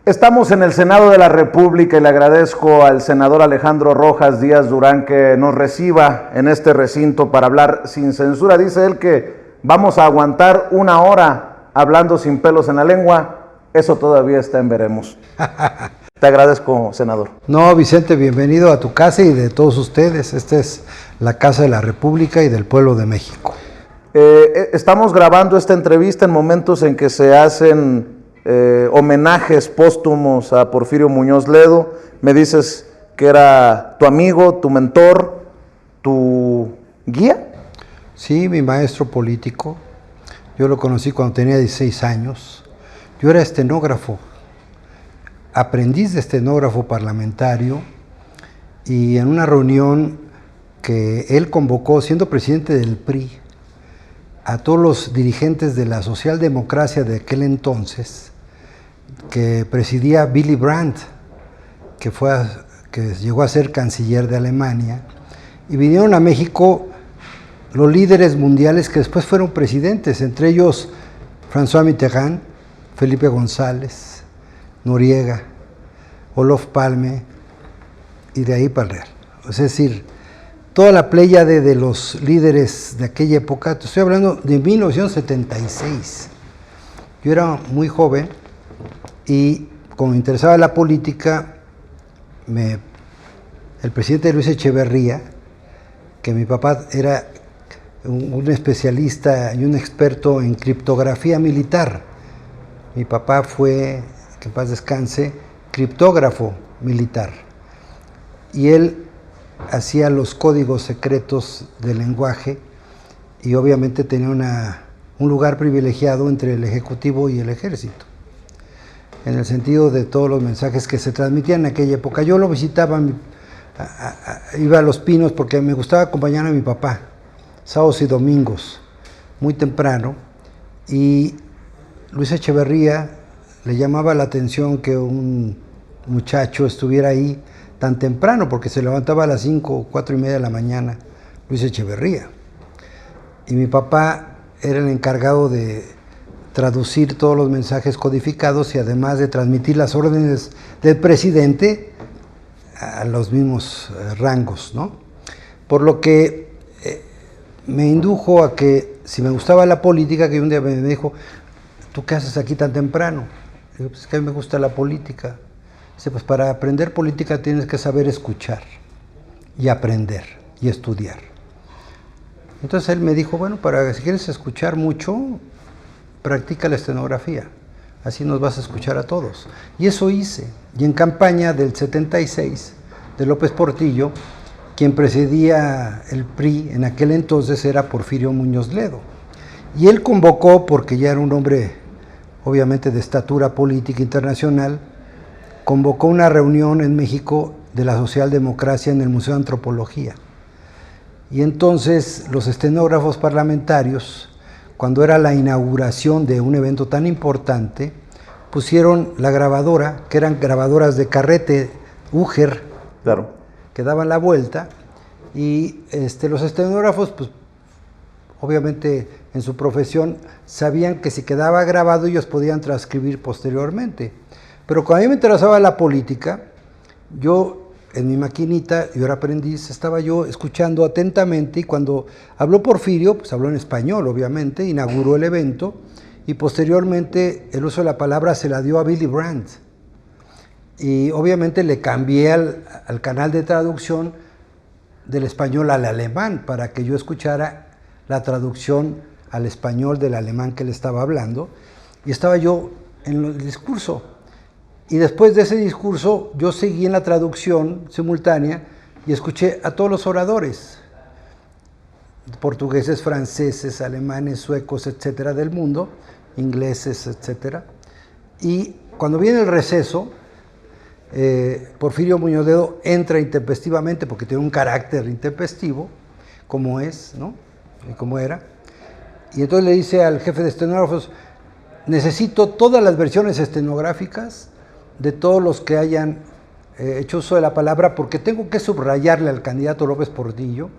Estamos en el Senado de la República y le agradezco al senador Alejandro Rojas Díaz Durán que nos reciba en este recinto para hablar sin censura. Dice él que vamos a aguantar una hora hablando sin pelos en la lengua. Eso todavía está en veremos. Te agradezco, senador. No, Vicente, bienvenido a tu casa y de todos ustedes. Esta es la Casa de la República y del Pueblo de México. Estamos grabando esta entrevista en momentos en que se hacen homenajes póstumos a Porfirio Muñoz Ledo. Me dices que era tu amigo, tu mentor, tu guía. Sí, mi maestro político. Yo lo conocí cuando tenía 16 años. Yo era estenógrafo, aprendiz de estenógrafo parlamentario, y en una reunión que él convocó, siendo presidente del PRI, a todos los dirigentes de la socialdemocracia de aquel entonces, que presidía Willy Brandt, que llegó a ser canciller de Alemania, y vinieron a México los líderes mundiales que después fueron presidentes, entre ellos François Mitterrand, Felipe González, Noriega, Olof Palme, y de ahí para el Real. Es decir, toda la pléyade de los líderes de aquella época. Te estoy hablando de 1976. Yo era muy joven y como me interesaba la política, el presidente Luis Echeverría, que mi papá era un especialista y un experto en criptografía militar. Mi papá fue, que en paz descanse, criptógrafo militar. Y él hacía los códigos secretos del lenguaje y obviamente tenía un lugar privilegiado entre el Ejecutivo y el Ejército, en el sentido de todos los mensajes que se transmitían en aquella época. Yo lo visitaba, iba a Los Pinos porque me gustaba acompañar a mi papá, sábados y domingos, muy temprano, y Luis Echeverría le llamaba la atención que un muchacho estuviera ahí tan temprano, porque se levantaba a las 5 o 4 y media de la mañana, Luis Echeverría. Y mi papá era el encargado de traducir todos los mensajes codificados y además de transmitir las órdenes del presidente a los mismos rangos, ¿no? Por lo que me indujo a que, si me gustaba la política, que un día me dijo, ¿tú qué haces aquí tan temprano? Digo, pues es que a mí me gusta la política. Dice, pues para aprender política tienes que saber escuchar y aprender y estudiar. Entonces él me dijo, bueno, si quieres escuchar mucho, practica la estenografía, así nos vas a escuchar a todos. Y eso hice. Y en campaña del 76 de López Portillo, quien presidía el PRI en aquel entonces era Porfirio Muñoz Ledo. Y él convocó, porque ya era un hombre obviamente de estatura política internacional, convocó una reunión en México de la socialdemocracia en el Museo de Antropología. Y entonces los estenógrafos parlamentarios, cuando era la inauguración de un evento tan importante, pusieron la grabadora, que eran grabadoras de carrete Uger, Claro. que daban la vuelta, y los estenógrafos, pues obviamente en su profesión, sabían que si quedaba grabado ellos podían transcribir posteriormente. Pero cuando a mí me interesaba la política, yo en mi maquinita, yo era aprendiz, estaba yo escuchando atentamente, y cuando habló Porfirio, pues habló en español, obviamente, inauguró el evento, y posteriormente el uso de la palabra se la dio a Willy Brandt. Y obviamente le cambié al canal de traducción del español al alemán, para que yo escuchara la traducción al español del alemán que le estaba hablando, y estaba yo en el discurso. Y después de ese discurso, yo seguí en la traducción simultánea y escuché a todos los oradores, portugueses, franceses, alemanes, suecos, etcétera, del mundo, ingleses, etcétera. Y cuando viene el receso, Porfirio Muñoz Ledo entra intempestivamente, porque tiene un carácter intempestivo, como es, ¿no? Y como era. Y entonces le dice al jefe de estenógrafos, necesito todas las versiones estenográficas de todos los que hayan hecho uso de la palabra, porque tengo que subrayarle al candidato López Portillo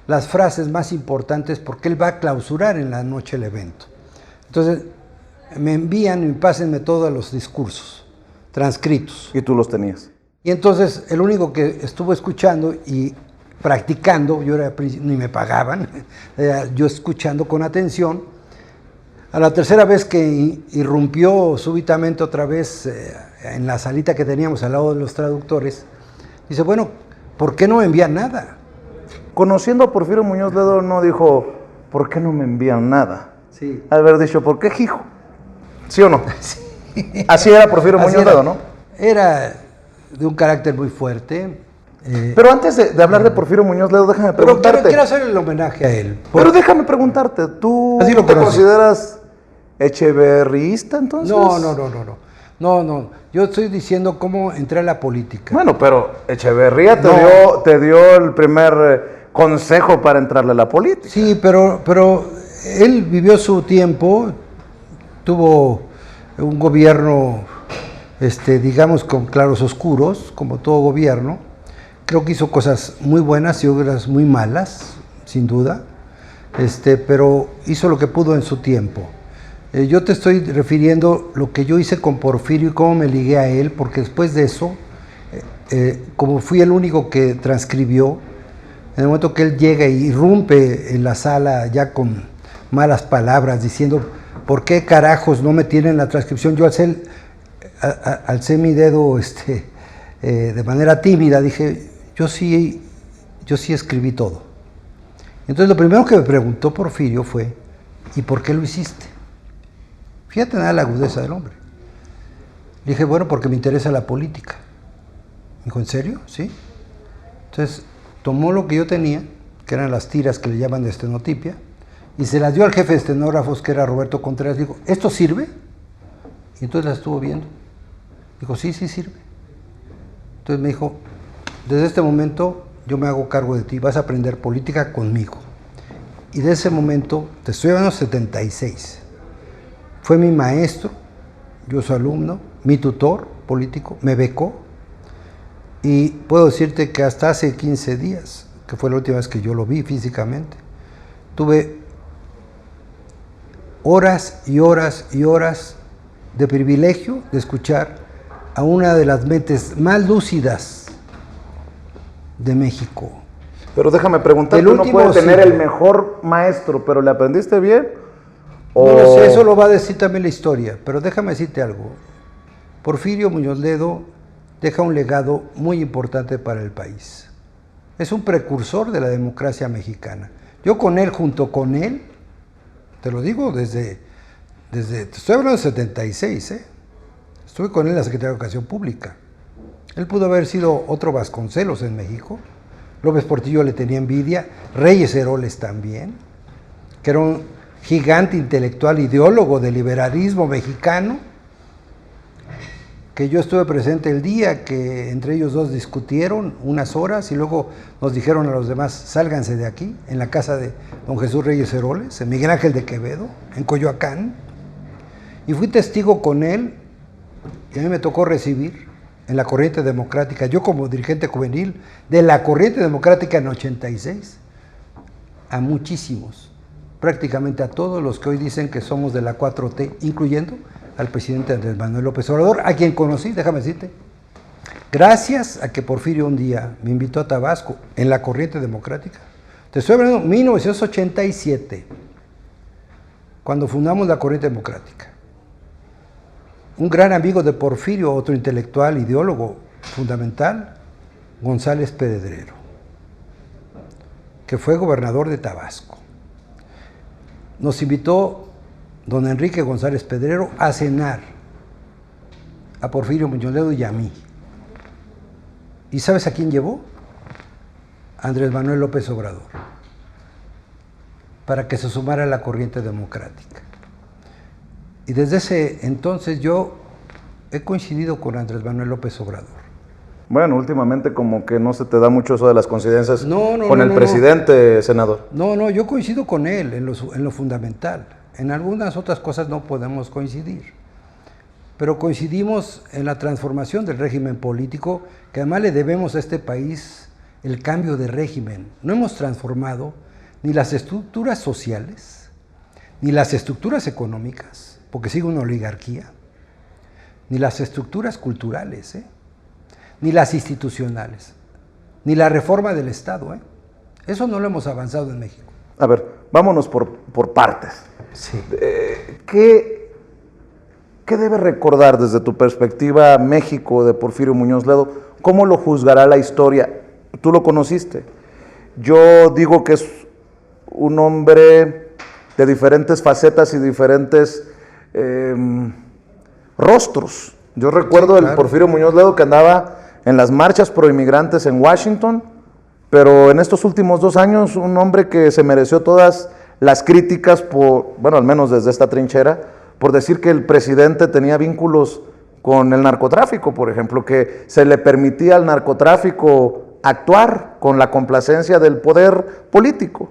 las frases más importantes, porque él va a clausurar en la noche el evento. Entonces me envían y pásenme todos los discursos transcritos. Y tú los tenías. Y entonces el único que estuvo escuchando y practicando, ni me pagaban, yo escuchando con atención. A la tercera vez que irrumpió súbitamente otra vez en la salita que teníamos al lado de los traductores, dice, bueno, ¿por qué no me envían nada? Conociendo a Porfirio Muñoz Ledo, no dijo, ¿por qué no me envían nada? Sí. Haber dicho, ¿por qué, hijo? ¿Sí o no? Sí. Así era Porfirio Muñoz Ledo, ¿no? Era de un carácter muy fuerte. Pero antes de hablar de Porfirio Muñoz Ledo, déjame preguntarte. Pero quiero hacer el homenaje a él. Pero déjame preguntarte, ¿tú te consideras echeverrista entonces? No. Yo estoy diciendo cómo entré a la política. Bueno, pero Echeverría te dio el primer consejo para entrarle a la política. Sí, pero él vivió su tiempo, tuvo un gobierno, digamos, con claros oscuros, como todo gobierno. Creo que hizo cosas muy buenas y otras muy malas, sin duda, pero hizo lo que pudo en su tiempo. Yo te estoy refiriendo lo que yo hice con Porfirio y cómo me ligué a él, porque después de eso, como fui el único que transcribió, en el momento que él llega y irrumpe en la sala ya con malas palabras, diciendo, ¿por qué carajos no me tienen la transcripción? Yo alcé mi dedo de manera tímida, dije, yo sí escribí todo. Entonces lo primero que me preguntó Porfirio fue, ¿y por qué lo hiciste? Fíjate nada la agudeza del hombre. Le dije, bueno, porque me interesa la política. Me dijo, ¿en serio? Sí. Entonces tomó lo que yo tenía, que eran las tiras que le llaman de estenotipia, y se las dio al jefe de estenógrafos, que era Roberto Contreras. Dijo, ¿esto sirve? Y entonces la estuvo viendo. Dijo, sí sirve. Entonces me dijo, desde este momento yo me hago cargo de ti, vas a aprender política conmigo. Y de ese momento, te estoy hablando 76, fue mi maestro, yo su alumno, mi tutor político, me becó, y puedo decirte que hasta hace 15 días, que fue la última vez que yo lo vi físicamente, tuve horas y horas y horas de privilegio de escuchar a una de las mentes más lúcidas de México. Pero déjame preguntarte, ¿no puedes tener el mejor maestro, pero le aprendiste bien? No lo sé, eso lo va a decir también la historia, pero déjame decirte algo. Porfirio Muñoz Ledo deja un legado muy importante para el país. Es un precursor de la democracia mexicana. Yo con él, junto con él, te lo digo te estoy hablando de 76, estuve con él en la Secretaría de Educación Pública. Él pudo haber sido otro Vasconcelos en México. López Portillo le tenía envidia, Reyes Heroles también, que era un gigante intelectual, ideólogo del liberalismo mexicano, que yo estuve presente el día que entre ellos dos discutieron unas horas y luego nos dijeron a los demás, sálganse de aquí, en la casa de don Jesús Reyes Heroles, en Miguel Ángel de Quevedo, en Coyoacán, y fui testigo con él, y a mí me tocó recibir en la Corriente Democrática, yo como dirigente juvenil de la Corriente Democrática en 86, a muchísimos, prácticamente a todos los que hoy dicen que somos de la 4T, incluyendo al presidente Andrés Manuel López Obrador, a quien conocí, déjame decirte, gracias a que Porfirio un día me invitó a Tabasco en la Corriente Democrática. Te estoy hablando de 1987, cuando fundamos la Corriente Democrática. Un gran amigo de Porfirio, otro intelectual, ideólogo fundamental, González Pedrero, que fue gobernador de Tabasco. Nos invitó don Enrique González Pedrero a cenar a Porfirio Muñoz Ledo y a mí. ¿Y sabes a quién llevó? A Andrés Manuel López Obrador, para que se sumara a la Corriente Democrática. Y desde ese entonces yo he coincidido con Andrés Manuel López Obrador. Bueno, últimamente como que no se te da mucho eso de las coincidencias con el presidente, senador. No, yo coincido con él en lo fundamental. En algunas otras cosas no podemos coincidir. Pero coincidimos en la transformación del régimen político, que además le debemos a este país el cambio de régimen. No hemos transformado ni las estructuras sociales, ni las estructuras económicas, porque sigue una oligarquía, ni las estructuras culturales, ni las institucionales, ni la reforma del Estado. Eso no lo hemos avanzado en México. A ver, vámonos por partes. Sí. ¿Qué debe recordar desde tu perspectiva México de Porfirio Muñoz Ledo? ¿Cómo lo juzgará la historia? Tú lo conociste. Yo digo que es un hombre de diferentes facetas y diferentes rostros. Yo recuerdo el Porfirio Muñoz Ledo que andaba en las marchas pro inmigrantes en Washington, pero en estos últimos 2 años un hombre que se mereció todas las críticas al menos desde esta trinchera, por decir que el presidente tenía vínculos con el narcotráfico, por ejemplo, que se le permitía al narcotráfico actuar con la complacencia del poder político.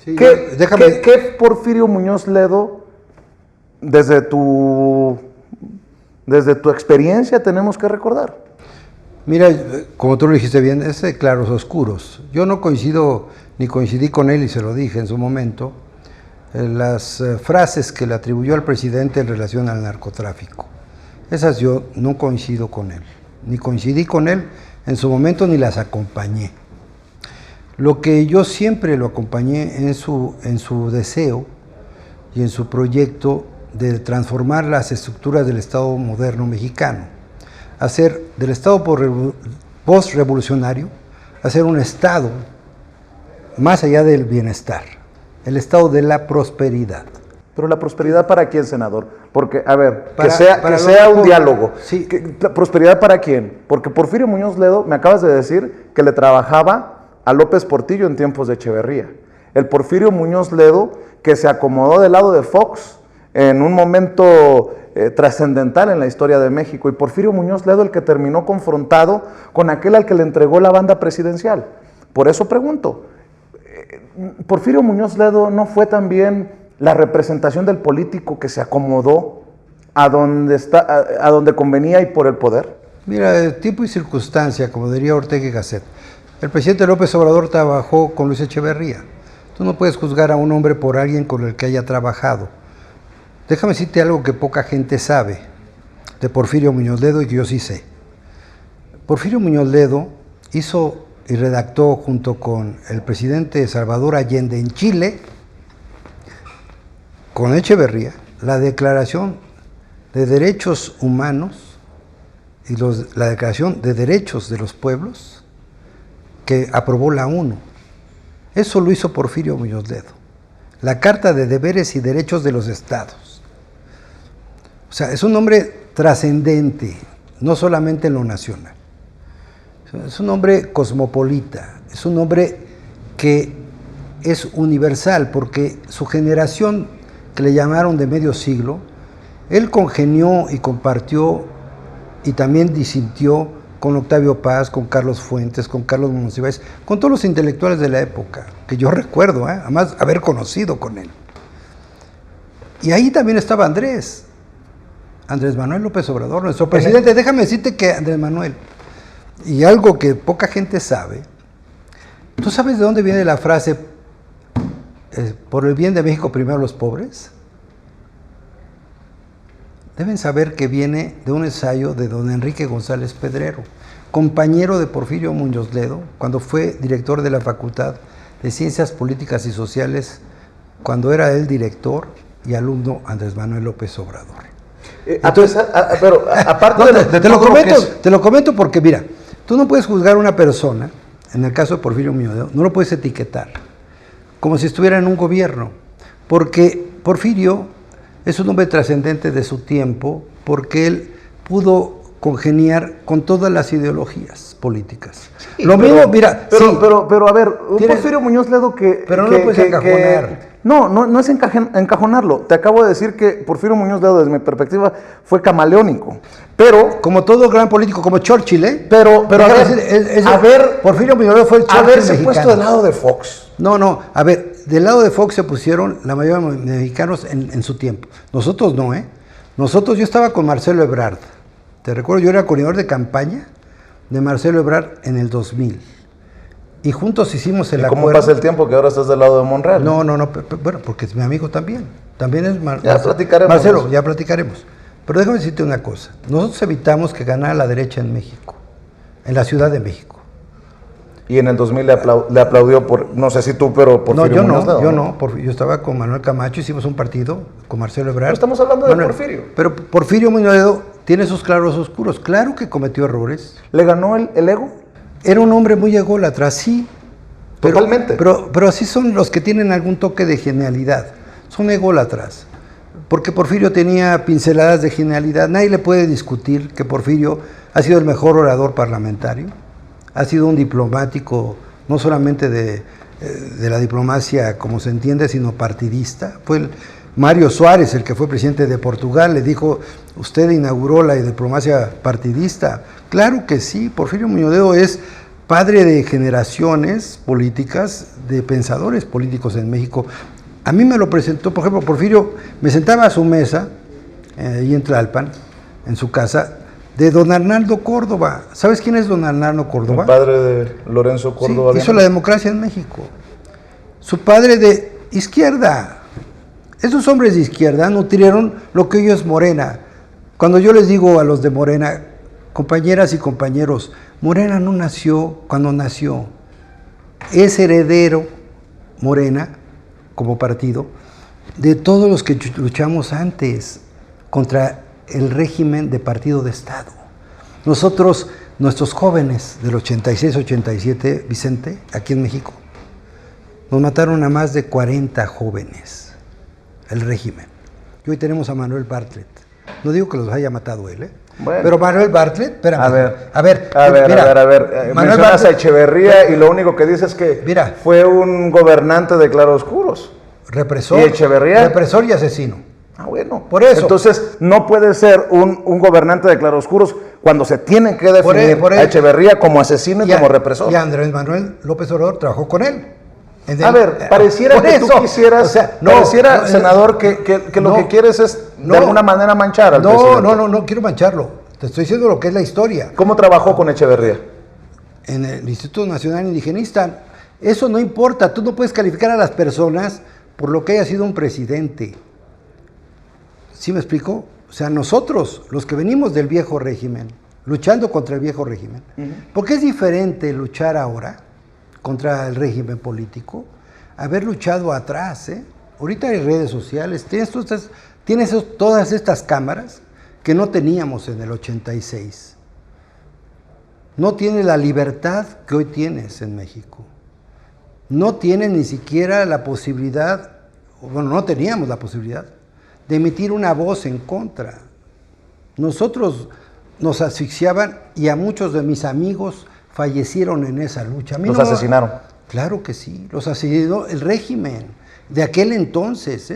Sí, ¿Qué Porfirio Muñoz Ledo, desde tu experiencia, tenemos que recordar? Mira, como tú lo dijiste bien, es de claros oscuros. Yo no coincido, ni coincidí con él, y se lo dije en su momento, en las frases que le atribuyó al presidente en relación al narcotráfico. Esas yo no coincido con él, ni coincidí con él en su momento, ni las acompañé. Lo que yo siempre lo acompañé en su deseo y en su proyecto de transformar las estructuras del Estado moderno mexicano, hacer del Estado post-revolucionario, hacer un Estado más allá del bienestar, el Estado de la prosperidad. Pero la prosperidad ¿para quién, senador? Porque, a ver, que sea un diálogo. Sí. ¿Prosperidad para quién? Porque Porfirio Muñoz Ledo, me acabas de decir que le trabajaba a López Portillo en tiempos de Echeverría. El Porfirio Muñoz Ledo que se acomodó del lado de Fox en un momento trascendental en la historia de México. Y Porfirio Muñoz Ledo el que terminó confrontado con aquel al que le entregó la banda presidencial. Por eso pregunto, ¿Porfirio Muñoz Ledo no fue también la representación del político que se acomodó a donde convenía y por el poder? Mira, tiempo y circunstancia, como diría Ortega y Gasset. El presidente López Obrador trabajó con Luis Echeverría. Tú no puedes juzgar a un hombre por alguien con el que haya trabajado. Déjame decirte algo que poca gente sabe de Porfirio Muñoz Ledo y que yo sí sé. Porfirio Muñoz Ledo hizo y redactó junto con el presidente Salvador Allende en Chile, con Echeverría, la Declaración de Derechos Humanos y la Declaración de Derechos de los Pueblos que aprobó la ONU. Eso lo hizo Porfirio Muñoz Ledo. La Carta de Deberes y Derechos de los Estados. O sea, es un hombre trascendente, no solamente en lo nacional. Es un hombre cosmopolita, es un hombre que es universal, porque su generación, que le llamaron de medio siglo, él congenió y compartió y también disintió con Octavio Paz, con Carlos Fuentes, con Carlos Monsiváis, con todos los intelectuales de la época, que yo recuerdo, además haber conocido con él. Y ahí también estaba Andrés Manuel López Obrador, nuestro presidente. Déjame decirte que Andrés Manuel, y algo que poca gente sabe, ¿tú sabes de dónde viene la frase por el bien de México primero los pobres? Deben saber que viene de un ensayo de don Enrique González Pedrero, compañero de Porfirio Muñoz Ledo, cuando fue director de la Facultad de Ciencias Políticas y Sociales, cuando era él director y alumno Andrés Manuel López Obrador. Pero aparte te lo comento porque, mira, tú no puedes juzgar a una persona, en el caso de Porfirio Muñoz Ledo, no lo puedes etiquetar como si estuviera en un gobierno, porque Porfirio es un hombre trascendente de su tiempo, porque él pudo congeniar con todas las ideologías políticas. Sí, mismo, mira... Pero a ver, un Porfirio Muñoz Ledo que... Pero no lo puedes encajonar. No es encajonarlo. Te acabo de decir que Porfirio Muñoz Ledo, desde mi perspectiva, fue camaleónico. Pero... Como todo gran político, como Churchill, ¿eh? Pero a ver... Porfirio Muñoz Ledo fue el Churchill haberse mexicano. Puesto del lado de Fox. No, a ver, del lado de Fox se pusieron la mayoría de mexicanos en su tiempo. Nosotros no, ¿eh? Yo estaba con Marcelo Ebrard. Te recuerdo, yo era coordinador de campaña de Marcelo Ebrard en el 2000. Y juntos hicimos el acuerdo. ¿Cómo pasa el tiempo que ahora estás del lado de Monreal? No, bueno, porque es mi amigo también. También es ya platicaremos. Marcelo, ya platicaremos. Pero déjame decirte una cosa. Nosotros evitamos que ganara la derecha en México, en la Ciudad de México. Y en el 2000 le aplaudió, no sé si tú, pero Porfirio Muñoz Ledo. Yo no. Yo estaba con Manuel Camacho, hicimos un partido con Marcelo Ebrard. Pero estamos hablando de Porfirio. Pero Porfirio Muñoz Ledo tiene sus claros oscuros. Claro que cometió errores. ¿Le ganó el ego? Era un hombre muy ególatra, sí. Totalmente. Pero así son los que tienen algún toque de genialidad. Son ególatras. Porque Porfirio tenía pinceladas de genialidad. Nadie le puede discutir que Porfirio ha sido el mejor orador parlamentario. Ha sido un diplomático, no solamente de la diplomacia como se entiende, sino partidista. Fue Mario Suárez, el que fue presidente de Portugal, le dijo, usted inauguró la diplomacia partidista. Claro que sí, Porfirio Muñoz Ledo es padre de generaciones políticas, de pensadores políticos en México. A mí me lo presentó, por ejemplo, Porfirio, me sentaba a su mesa, ahí en Tlalpan, en su casa, de don Arnaldo Córdoba. ¿Sabes quién es don Arnaldo Córdoba? El padre de Lorenzo Córdoba. Sí, hizo la democracia en México. Su padre de izquierda. Esos hombres de izquierda nutrieron lo que hoy es Morena. Cuando yo les digo a los de Morena, compañeras y compañeros, Morena no nació cuando nació. Es heredero, Morena, como partido, de todos los que luchamos antes contra el régimen de partido de Estado. Nosotros, nuestros jóvenes del 86-87, Vicente, aquí en México, nos mataron a más de 40 jóvenes, el régimen. Y hoy tenemos a Manuel Bartlett. No digo que los haya matado él, Bueno. Pero Manuel Bartlett, espérame. A ver. Manuel Mencionas Bartlett, a Echeverría y lo único que dices es que fue un gobernante de claroscuros. Represor. ¿Y Echeverría? Represor y asesino. Ah, bueno. Por eso. Entonces, no puede ser un gobernante de claroscuros cuando se tiene que definir a Echeverría como asesino y como represor. Y Andrés Manuel López Obrador trabajó con él. Pareciera que tú quisieras, senador, que lo que quieres es de alguna manera manchar al presidente. No quiero mancharlo. Te estoy diciendo lo que es la historia. ¿Cómo trabajó con Echeverría? En el Instituto Nacional Indigenista. Eso no importa. Tú no puedes calificar a las personas por lo que haya sido un presidente. ¿Sí me explico? O sea, nosotros, los que venimos del viejo régimen, luchando contra el viejo régimen, porque es diferente luchar ahora contra el régimen político, haber luchado atrás, Ahorita hay redes sociales, tienes todas estas cámaras que no teníamos en el 86. No tienes la libertad que hoy tienes en México. No tienes ni siquiera la posibilidad, bueno, no teníamos la posibilidad de emitir una voz en contra. Nosotros nos asfixiaban y a muchos de mis amigos fallecieron en esa lucha. ¿Los asesinaron? Claro que sí, los asesinó el régimen de aquel entonces,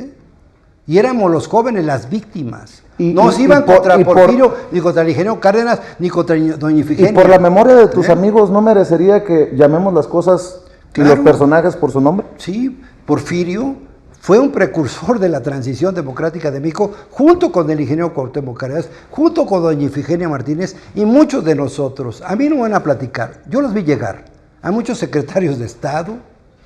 Y éramos los jóvenes las víctimas. Nos iban contra Porfirio, ni contra el ingeniero Cárdenas, ni contra doña Ifigenia. Y por la memoria de tus amigos, ¿no merecería que llamemos las cosas y los personajes por su nombre? Sí, Porfirio fue un precursor de la transición democrática de México, junto con el ingeniero Cuauhtémoc Cárdenas, junto con doña Ifigenia Martínez y muchos de nosotros. A mí no me van a platicar, yo los vi llegar a muchos secretarios de Estado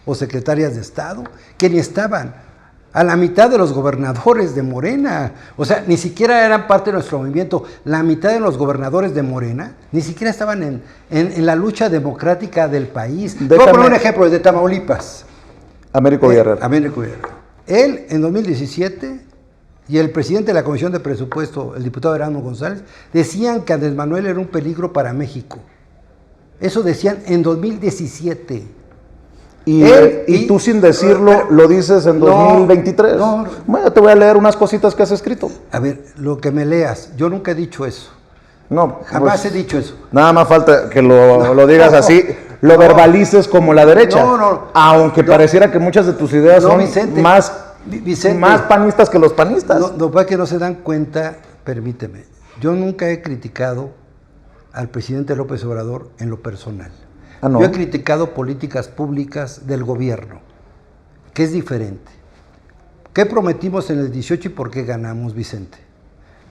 o secretarias de Estado que ni estaban a la mitad de los gobernadores de Morena. O sea, ni siquiera eran parte de nuestro movimiento. La mitad de los gobernadores de Morena ni siquiera estaban en la lucha democrática del país. Voy a poner un ejemplo de Tamaulipas. Américo Guerrero. Américo Guerrero. Él, en 2017, y el presidente de la Comisión de Presupuesto, el diputado Erasmo González, decían que Andrés Manuel era un peligro para México. Eso decían en 2017. Y tú sin decirlo lo dices en 2023. Bueno, te voy a leer unas cositas que has escrito. A ver, lo que me leas. Yo nunca he dicho eso. No. Jamás he dicho eso. Nada más falta que lo digas así, lo verbalices como la derecha. Aunque pareciera que muchas de tus ideas son Vicente, más panistas que los panistas. No, para que no se dan cuenta, permíteme. Yo nunca he criticado al presidente López Obrador en lo personal. No. Yo he criticado políticas públicas del gobierno, que es diferente. ¿Qué prometimos en el 18 y por qué ganamos, Vicente?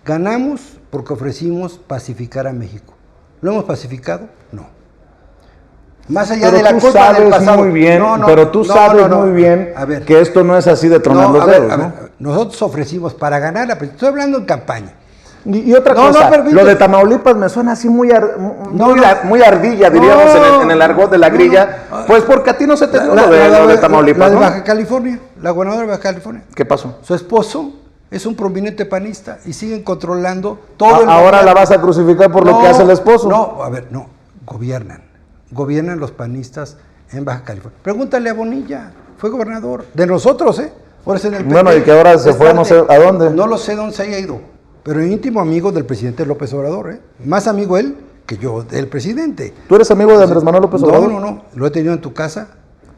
Ganamos porque ofrecimos pacificar a México. ¿Lo hemos pacificado? No. Más allá de la culpa del pasado. Pero tú sabes muy bien que esto no es así de tronar los dedos. Nosotros ofrecimos para ganar estoy hablando en campaña. Y otra No, cosa, no, permite. lo de Tamaulipas me suena así muy muy ardilla, diríamos, No, en el argot de la grilla, pues porque a ti no se te dio lo de Tamaulipas, la de ¿no? Baja California, la gobernadora de Baja California. ¿Qué pasó? Su esposo es un prominente panista y siguen controlando todo el Ahora gobierno. la vas a crucificar por lo que hace el esposo. No, a ver, no, gobiernan los panistas en Baja California. Pregúntale a Bonilla, fue gobernador de nosotros, ahora es en el PP. Bueno, y que ahora se fue no sé a dónde. No lo sé dónde se haya ido, pero íntimo amigo del presidente López Obrador, más amigo él que yo del presidente. ¿Tú eres amigo de Andrés Manuel López Obrador? No, lo he tenido en tu casa.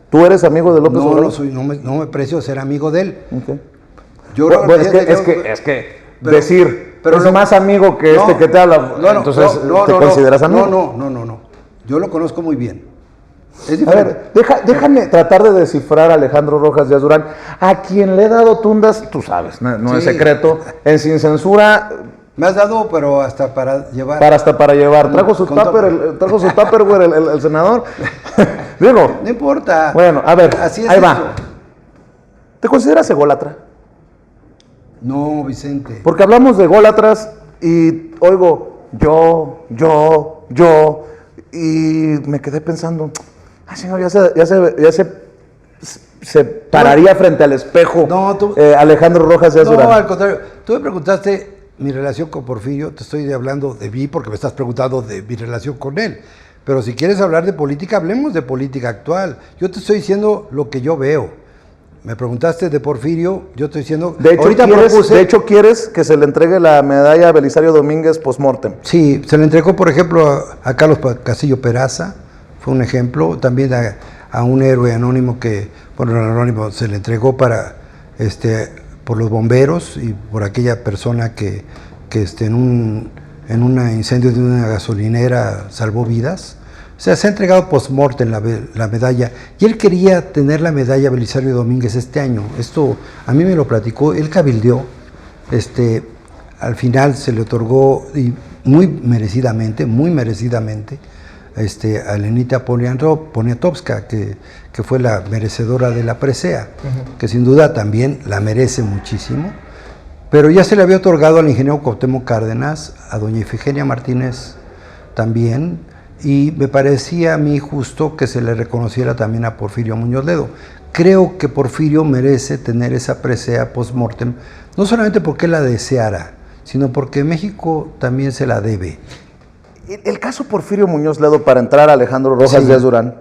¿Tú eres amigo de López Obrador? No me precio ser amigo de él. Okay. Yo es que decir, pero es más amigo que no, que te habla, entonces ¿te consideras amigo? No. Yo lo conozco muy bien. Es a ver, déjame tratar de descifrar a Alejandro Rojas Díaz Durán, a quien le he dado tundas, tú sabes, no Sí. es secreto, en Sin Censura. Me has dado, pero hasta para llevar. Para llevar. Trajo su Tupperware el senador. Digo. No importa. Bueno, a ver, así es ahí esto. va. ¿Te consideras ególatra? No, Vicente. Porque hablamos de ególatras y oigo yo, y me quedé pensando, señor, ya se pararía frente al espejo Alejandro Rojas Díaz Durán. No, al contrario. Tú me preguntaste mi relación con Porfirio, te estoy hablando de mí porque me estás preguntando de mi relación con él. Pero si quieres hablar de política, hablemos de política actual. Yo te estoy diciendo lo que yo veo. Me preguntaste de Porfirio, yo estoy diciendo... De hecho, ¿quieres que se le entregue la medalla a Belisario Domínguez post-mortem? Sí, se le entregó, por ejemplo, a Carlos Castillo Peraza, fue un ejemplo. También a un héroe anónimo que, bueno, el anónimo se le entregó por los bomberos y por aquella persona que en un incendio de una gasolinera salvó vidas. O sea, se ha entregado post-mortem la medalla. Y él quería tener la medalla Belisario Domínguez este año. Esto a mí me lo platicó, él cabildeó. Al final se le otorgó, y muy merecidamente, a Lenita Poniatowska, que fue la merecedora de la presea, que sin duda también la merece muchísimo. Pero ya se le había otorgado al ingeniero Cuauhtémoc Cárdenas, a doña Ifigenia Martínez también, y me parecía a mí justo que se le reconociera también a Porfirio Muñoz Ledo. Creo que Porfirio merece tener esa presea post-mortem, no solamente porque él la deseara, sino porque México también se la debe. El caso Porfirio Muñoz Ledo, para entrar a Alejandro Rojas Díaz Durán,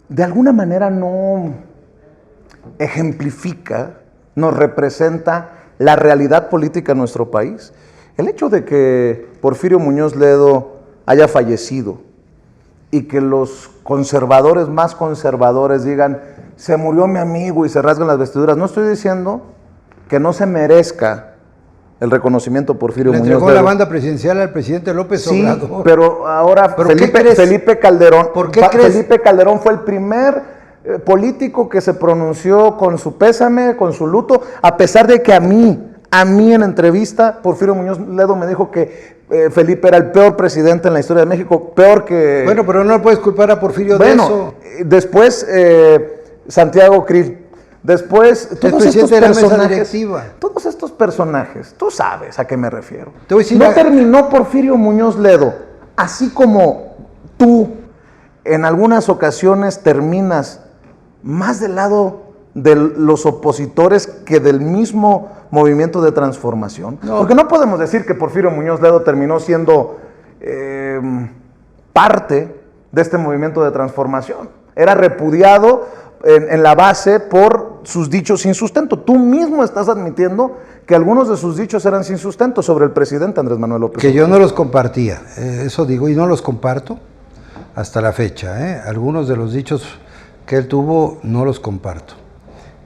de alguna manera no ejemplifica, nos representa la realidad política en nuestro país. El hecho de que Porfirio Muñoz Ledo haya fallecido y que los conservadores más conservadores digan, se murió mi amigo y se rasgan las vestiduras. No estoy diciendo que no se merezca el reconocimiento Porfirio Muñoz Ledo. Le entregó la banda presidencial al presidente López Obrador. Sí, pero ahora Felipe Calderón, Felipe Calderón fue el primer político que se pronunció con su pésame, con su luto, a pesar de que a mí en entrevista, Porfirio Muñoz Ledo me dijo que Felipe era el peor presidente en la historia de México, peor que... Bueno, pero no puedes culpar a Porfirio de eso. Después, Santiago Krill, después, todos estos personajes, tú sabes a qué me refiero. No terminó Porfirio Muñoz Ledo, así como tú en algunas ocasiones terminas más del lado de los opositores que del mismo movimiento de transformación. No. Porque no podemos decir que Porfirio Muñoz Ledo terminó siendo parte de este movimiento de transformación. Era repudiado en la base por sus dichos sin sustento. Tú mismo estás admitiendo que algunos de sus dichos eran sin sustento sobre el presidente Andrés Manuel López Obrador. Que yo no los compartía, eso digo, y no los comparto hasta la fecha. Algunos de los dichos que él tuvo no los comparto.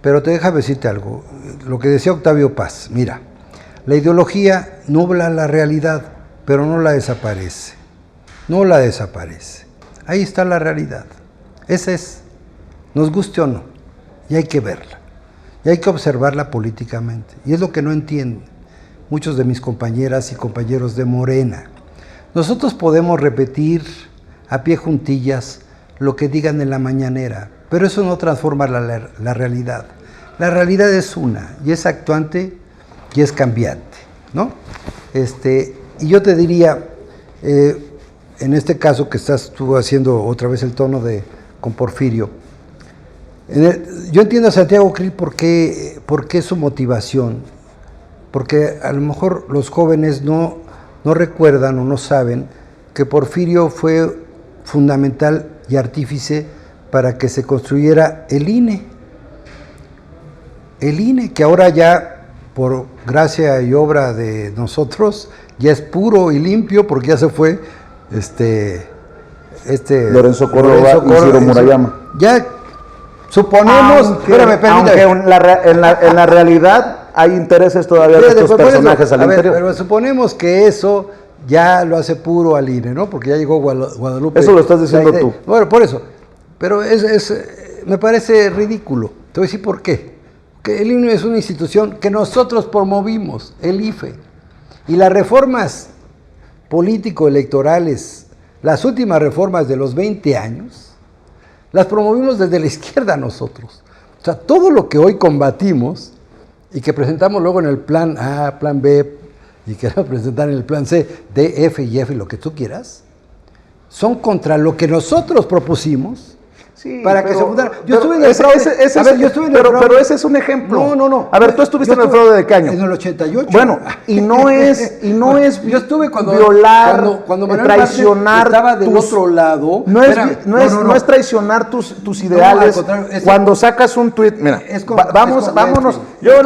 Pero déjame decirte algo, lo que decía Octavio Paz, mira, la ideología nubla la realidad, pero no la desaparece, ahí está la realidad, esa es, nos guste o no, y hay que verla, y hay que observarla políticamente, y es lo que no entienden muchos de mis compañeras y compañeros de Morena. Nosotros podemos repetir a pie juntillas lo que digan en la mañanera, pero eso no transforma la realidad. La realidad es una, y es actuante y es cambiante, ¿no? Y yo te diría, en este caso que estás tú haciendo otra vez el tono con Porfirio, yo entiendo a Santiago Krill por qué su motivación, porque a lo mejor los jóvenes no recuerdan o no saben que Porfirio fue fundamental y artífice para que se construyera el INE. El INE, que ahora ya, por gracia y obra de nosotros, ya es puro y limpio porque ya se fue Lorenzo Córdoba y Ciro Murayama. Ya suponemos, aunque en la realidad hay intereses todavía de estos personajes al interior. Pero suponemos que eso ya lo hace puro al INE, ¿no? Porque ya llegó Guadalupe. Eso lo estás diciendo tú. Bueno, por eso. Pero me parece ridículo. Te voy a decir por qué. Que el INE es una institución que nosotros promovimos, el IFE. Y las reformas político-electorales, las últimas reformas de los 20 años, las promovimos desde la izquierda nosotros. O sea, todo lo que hoy combatimos y que presentamos luego en el plan A, plan B, y que presentar en el plan C, D, F y F, lo que tú quieras, son contra lo que nosotros propusimos. Sí, para que se fundara. Yo estuve en el fraude. Pero ese es un ejemplo. No. A ver, tú estuviste en el fraude de qué año. En el 88. Bueno, y no es yo estuve cuando violar, cuando traicionar estaba del otro lado. No es traicionar tus ideales. Cuando sacas un tuit, mira, vámonos. Yo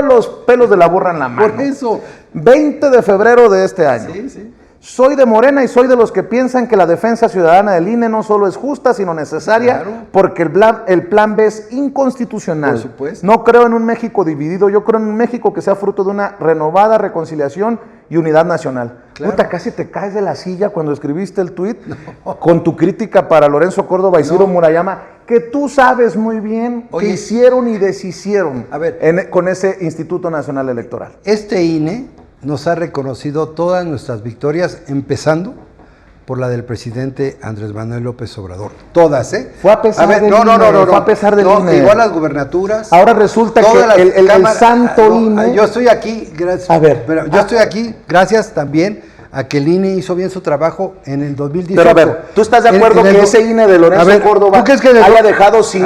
los pelos de la burra en la mano. Por eso. 20 de febrero de este año. Sí. Soy de Morena y soy de los que piensan que la defensa ciudadana del INE no solo es justa, sino necesaria, porque el plan B es inconstitucional. Por supuesto. No creo en un México dividido, yo creo en un México que sea fruto de una renovada reconciliación y unidad nacional. Claro. Puta, casi te caes de la silla cuando escribiste el tuit con tu crítica para Lorenzo Córdoba y Ciro Murayama, que tú sabes muy bien que hicieron y deshicieron con ese Instituto Nacional Electoral. Este INE nos ha reconocido todas nuestras victorias, empezando por la del presidente Andrés Manuel López Obrador. Todas, ¿eh? Fue a pesar del INE. Fue a pesar del INE. Igual las gubernaturas. Ahora resulta que el santo INE... Yo estoy aquí, gracias. A ver. Yo estoy aquí gracias también a que el INE hizo bien su trabajo en el 2018. Pero a ver, ¿tú estás de acuerdo que ese INE de Lorenzo Córdoba haya dejado sin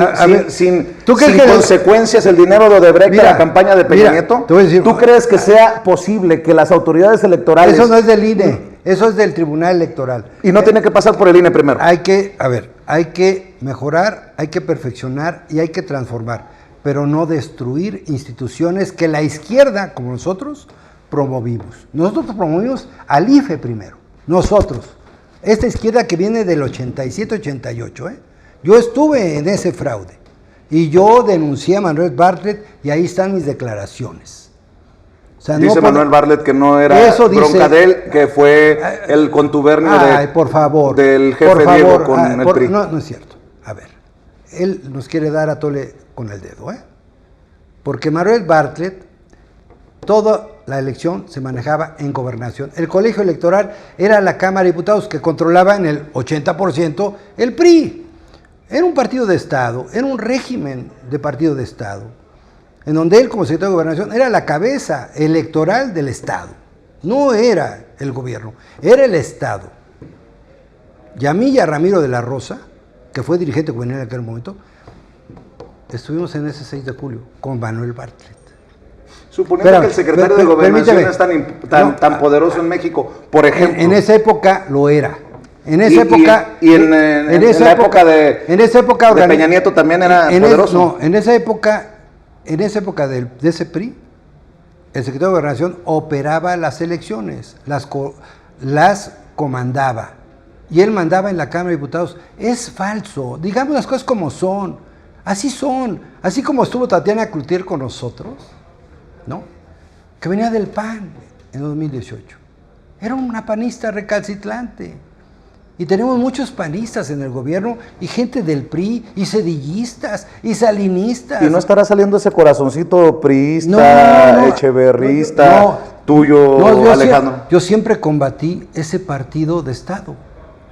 consecuencias el dinero de Odebrecht a la campaña de Peña Nieto? ¿Tú crees que sea posible que las autoridades electorales... Eso no es del INE, eso es del Tribunal Electoral. Y no tiene que pasar por el INE primero. Hay que mejorar, hay que perfeccionar y hay que transformar, pero no destruir instituciones que la izquierda, como nosotros, promovimos. Nosotros promovimos al IFE primero. Nosotros. Esta izquierda que viene del 87-88. Yo estuve en ese fraude. Y yo denuncié a Manuel Bartlett y ahí están mis declaraciones. O sea, dice Manuel Bartlett que no era bronca de él, que fue el contubernio del jefe Diego con el PRI. No es cierto. A ver, él nos quiere dar a tole con el dedo. Porque Manuel Bartlett, toda la elección se manejaba en gobernación. El colegio electoral era la Cámara de Diputados que controlaba en el 80% el PRI. Era un partido de Estado, era un régimen de partido de Estado, en donde él como secretario de Gobernación era la cabeza electoral del Estado. No era el gobierno, era el Estado. Y a mí y a Ramiro de la Rosa, que fue dirigente juvenil en aquel momento, estuvimos en ese 6 de julio con Manuel Bartlett. Suponiendo que el secretario de Gobernación es tan poderoso en México, por ejemplo. En esa época lo era. En esa época. En la época de Peña Nieto también era poderoso. En esa época de ese PRI, el secretario de Gobernación operaba las elecciones, las comandaba. Y él mandaba en la Cámara de Diputados. Es falso. Digamos las cosas como son. Así son. Así como estuvo Tatiana Cloutier con nosotros, ¿no? Que venía del PAN en 2018. Era una panista recalcitrante. Y tenemos muchos panistas en el gobierno y gente del PRI y cedillistas y salinistas. ¿Y no estará saliendo ese corazoncito priista, echeverrista, tuyo, Alejandro? Yo siempre combatí ese partido de Estado.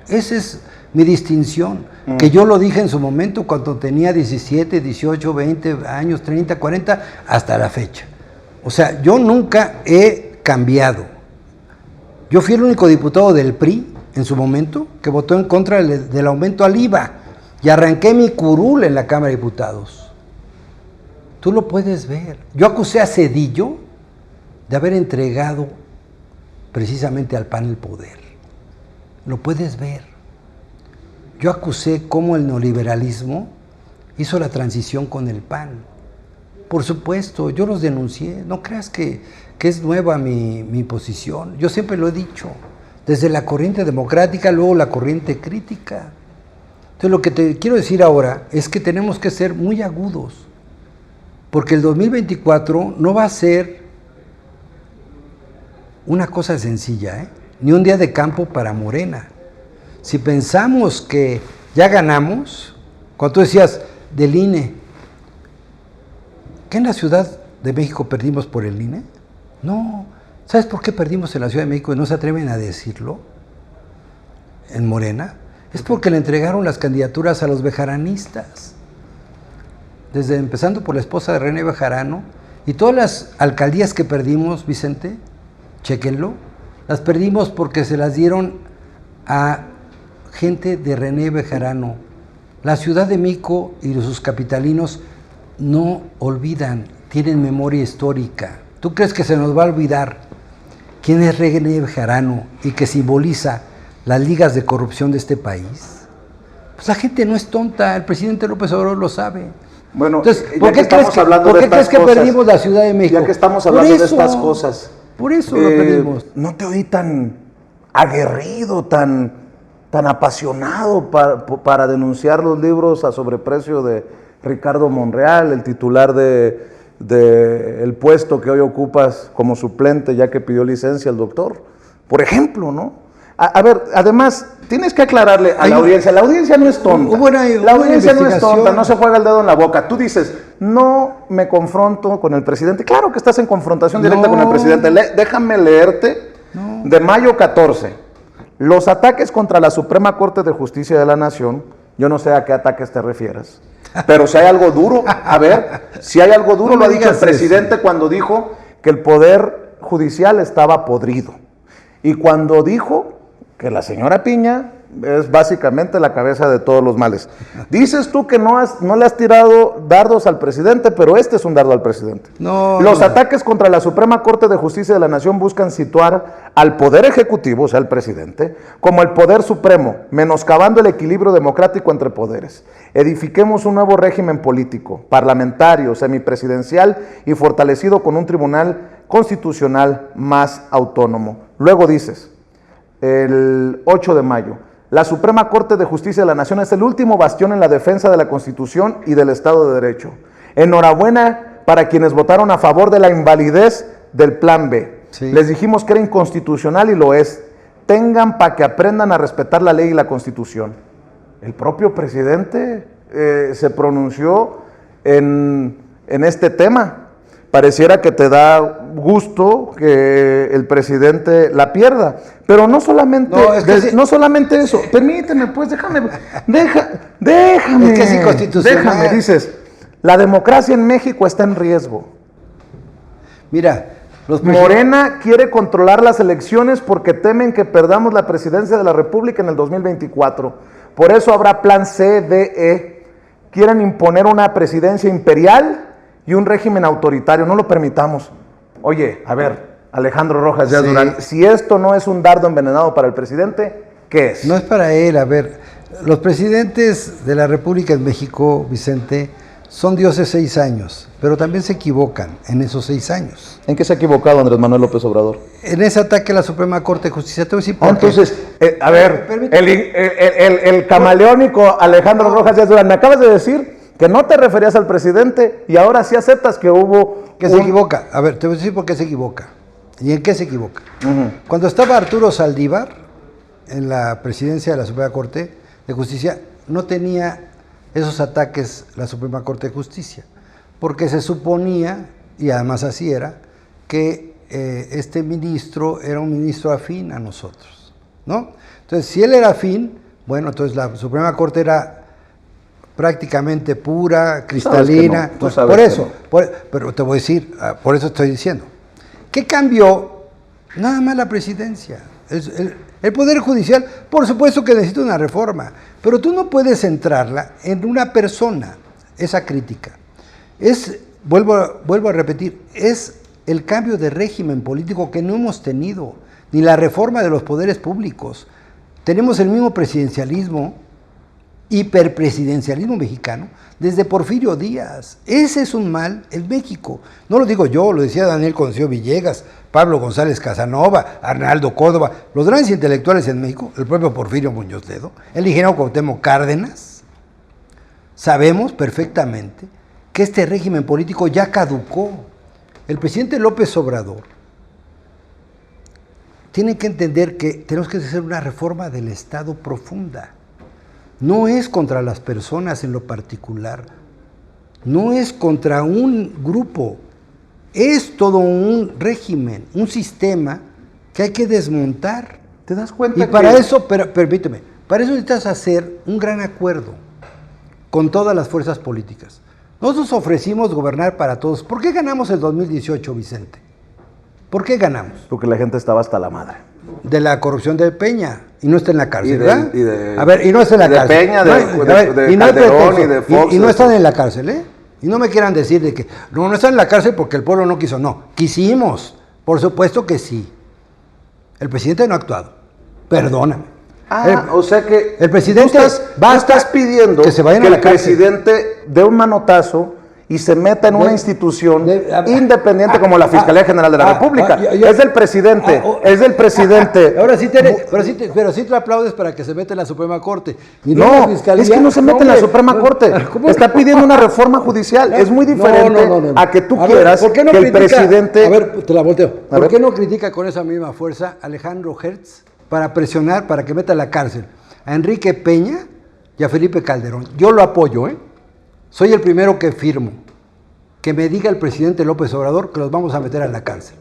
Esa es mi distinción. Que yo lo dije en su momento cuando tenía 17, 18, 20 años, 30, 40, hasta la fecha. O sea, yo nunca he cambiado. Yo fui el único diputado del PRI en su momento que votó en contra del aumento al IVA y arranqué mi curul en la Cámara de Diputados. Tú lo puedes ver. Yo acusé a Zedillo de haber entregado precisamente al PAN el poder. Lo puedes ver. Yo acusé cómo el neoliberalismo hizo la transición con el PAN. Por supuesto, yo los denuncié. No creas que es nueva mi posición. Yo siempre lo he dicho. Desde la corriente democrática, luego la corriente crítica. Entonces, lo que te quiero decir ahora es que tenemos que ser muy agudos. Porque el 2024 no va a ser una cosa sencilla, ni un día de campo para Morena. Si pensamos que ya ganamos, cuando tú decías del INE, ¿qué en la Ciudad de México perdimos por el INE? No. ¿Sabes por qué perdimos en la Ciudad de México y no se atreven a decirlo en Morena? Es porque le entregaron las candidaturas a los bejaranistas. Desde empezando por la esposa de René Bejarano, y todas las alcaldías que perdimos, Vicente, chéquenlo, las perdimos porque se las dieron a gente de René Bejarano. La Ciudad de México y sus capitalinos no olvidan, tienen memoria histórica. ¿Tú crees que se nos va a olvidar quién es René Bejarano y que simboliza las ligas de corrupción de este país? Pues la gente no es tonta, el presidente López Obrador lo sabe. Bueno, entonces, ¿por qué crees que perdimos la Ciudad de México? Ya que estamos hablando de estas cosas. Por eso lo perdimos. No te oí tan aguerrido, tan apasionado para denunciar los libros a sobreprecio de Ricardo Monreal, el titular de el puesto que hoy ocupas como suplente, ya que pidió licencia el doctor. Por ejemplo, ¿no? A ver, además, tienes que aclararle a la audiencia no es tonta. La audiencia no es tonta, no se juega el dedo en la boca. Tú dices, no me confronto con el presidente. Claro que estás en confrontación directa con el presidente. Déjame leerte de mayo 14. Los ataques contra la Suprema Corte de Justicia de la Nación, yo no sé a qué ataques te refieres, pero si hay algo duro, a ver, si hay algo duro, lo ha dicho el presidente cuando dijo que el Poder Judicial estaba podrido. Y cuando dijo que la señora Piña es básicamente la cabeza de todos los males. Dices tú que no le has tirado dardos al presidente, pero este es un dardo al presidente. Los ataques contra la Suprema Corte de Justicia de la Nación buscan situar al Poder Ejecutivo, o sea, el presidente, como el Poder Supremo, menoscabando el equilibrio democrático entre poderes. Edifiquemos un nuevo régimen político, parlamentario, semipresidencial y fortalecido con un tribunal constitucional más autónomo. Luego dices, el 8 de mayo, la Suprema Corte de Justicia de la Nación es el último bastión en la defensa de la Constitución y del Estado de Derecho. Enhorabuena para quienes votaron a favor de la invalidez del Plan B. Sí. Les dijimos que era inconstitucional y lo es. Tengan para que aprendan a respetar la ley y la Constitución. El propio presidente se pronunció en este tema. Pareciera que te da gusto que el presidente la pierda, pero no solamente, no solamente eso. Permíteme, pues, déjame. Es que es inconstitucional. Déjame, dices, la democracia en México está en riesgo. Mira, Morena quiere controlar las elecciones porque temen que perdamos la presidencia de la República en el 2024. Por eso habrá plan C, D, E. Quieren imponer una presidencia imperial y un régimen autoritario. No lo permitamos. Oye, a ver, Alejandro Rojas Díaz Durán, si esto no es un dardo envenenado para el presidente, ¿qué es? No es para él. A ver, los presidentes de la República de México, Vicente, son dioses 6 años, pero también se equivocan en esos 6 años. ¿En qué se ha equivocado Andrés Manuel López Obrador? En ese ataque a la Suprema Corte de Justicia. Te voy a decir entonces, a ver, el camaleónico Alejandro Rojas Díaz Durán, me acabas de decir que no te referías al presidente y ahora sí aceptas que hubo... Que se equivoca. A ver, te voy a decir por qué se equivoca. ¿Y en qué se equivoca? Cuando estaba Arturo Saldívar en la presidencia de la Suprema Corte de Justicia, no tenía esos ataques la Suprema Corte de Justicia, porque se suponía, y además así era, que este ministro era un ministro afín a nosotros, ¿no? Entonces, si él era afín, bueno, entonces la Suprema Corte era prácticamente pura, cristalina. No, pero te voy a decir, por eso estoy diciendo. ¿Qué cambió? Nada más la presidencia. El Poder Judicial, por supuesto que necesita una reforma, pero tú no puedes centrarla en una persona, esa crítica. Vuelvo a repetir, es el cambio de régimen político que no hemos tenido, ni la reforma de los poderes públicos. Tenemos el mismo presidencialismo, hiperpresidencialismo mexicano, desde Porfirio Díaz. Ese es un mal en México. No lo digo yo, lo decía Daniel Concio Villegas, Pablo González Casanova, Arnaldo Córdoba, los grandes intelectuales en México, el propio Porfirio Muñoz Ledo, el ingeniero Cuauhtémoc Cárdenas. Sabemos perfectamente que este régimen político ya caducó. El presidente López Obrador tiene que entender que tenemos que hacer una reforma del Estado profunda. No es contra las personas en lo particular, no es contra un grupo, es todo un régimen, un sistema que hay que desmontar. ¿Te das cuenta? Y para eso, permíteme, para eso necesitas hacer un gran acuerdo con todas las fuerzas políticas. Nosotros ofrecimos gobernar para todos. ¿Por qué ganamos el 2018, Vicente? ¿Por qué ganamos? Porque la gente estaba hasta la madre. De la corrupción de Peña, y no está en la cárcel, ¿verdad? A ver, y no está en la cárcel. De Peña, de Calderón y de Fox. Y no están en la cárcel, ¿eh? Y no me quieran decir de que no están en la cárcel porque el pueblo no quiso. No, quisimos. Por supuesto que sí. El presidente no ha actuado. Perdóname. O sea que el presidente estás pidiendo que se vayan a la cárcel. Presidente dé un manotazo y se meta en una institución independiente como la Fiscalía General de la República. Es del presidente, es del presidente. Ahora sí, pero sí te aplaudes para que se meta en la Suprema Corte. Y no, es que no se mete en la Suprema Corte. Está pidiendo una reforma judicial. Es muy diferente a que tú quieras que el presidente... A ver, te la volteo. ¿Por qué no critica con esa misma fuerza a Alejandro Hertz para presionar, para que meta a la cárcel a Enrique Peña y a Felipe Calderón? Yo lo apoyo, ¿eh? Soy el primero que firmo que me diga el presidente López Obrador que los vamos a meter a la cárcel.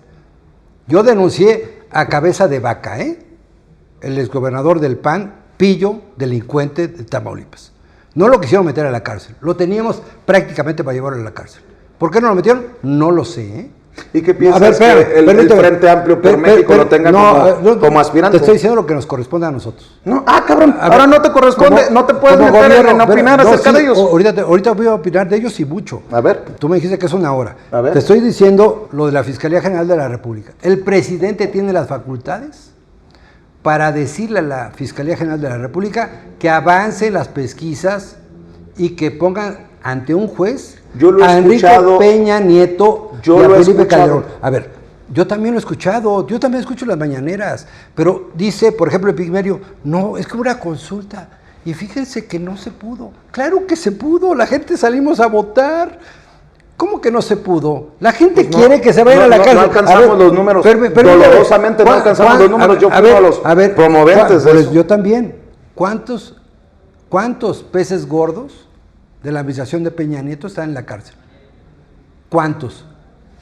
Yo denuncié a Cabeza de Vaca, el exgobernador del PAN, pillo, delincuente de Tamaulipas. No lo quisieron meter a la cárcel, lo teníamos prácticamente para llevarlo a la cárcel. ¿Por qué no lo metieron? No lo sé, ¿eh? ¿Y qué piensas que el Frente Amplio por México lo tenga como aspirante? Te estoy diciendo lo que nos corresponde a nosotros. No, cabrón, ahora no te corresponde, no te puedes meter en opinar acerca de ellos. Ahorita voy a opinar de ellos y mucho. A ver. Tú me dijiste que es una hora. A ver. Te estoy diciendo lo de la Fiscalía General de la República. El presidente tiene las facultades para decirle a la Fiscalía General de la República que avance las pesquisas y que pongan ante un juez a Enrique Peña Nieto y a Felipe Calderón. A ver, yo también lo he escuchado, yo también escucho las mañaneras, pero dice, por ejemplo, Epigmenio, no, es que hubo una consulta, y fíjense que no se pudo. Claro que se pudo, la gente salimos a votar. ¿Cómo que no se pudo? La gente quiere que se vayan a la cárcel. No alcanzamos los números, dolorosamente no alcanzamos los números, yo fui a los promoventes de eso. Yo también. ¿Cuántos peces gordos de la administración de Peña Nieto están en la cárcel? ¿Cuántos?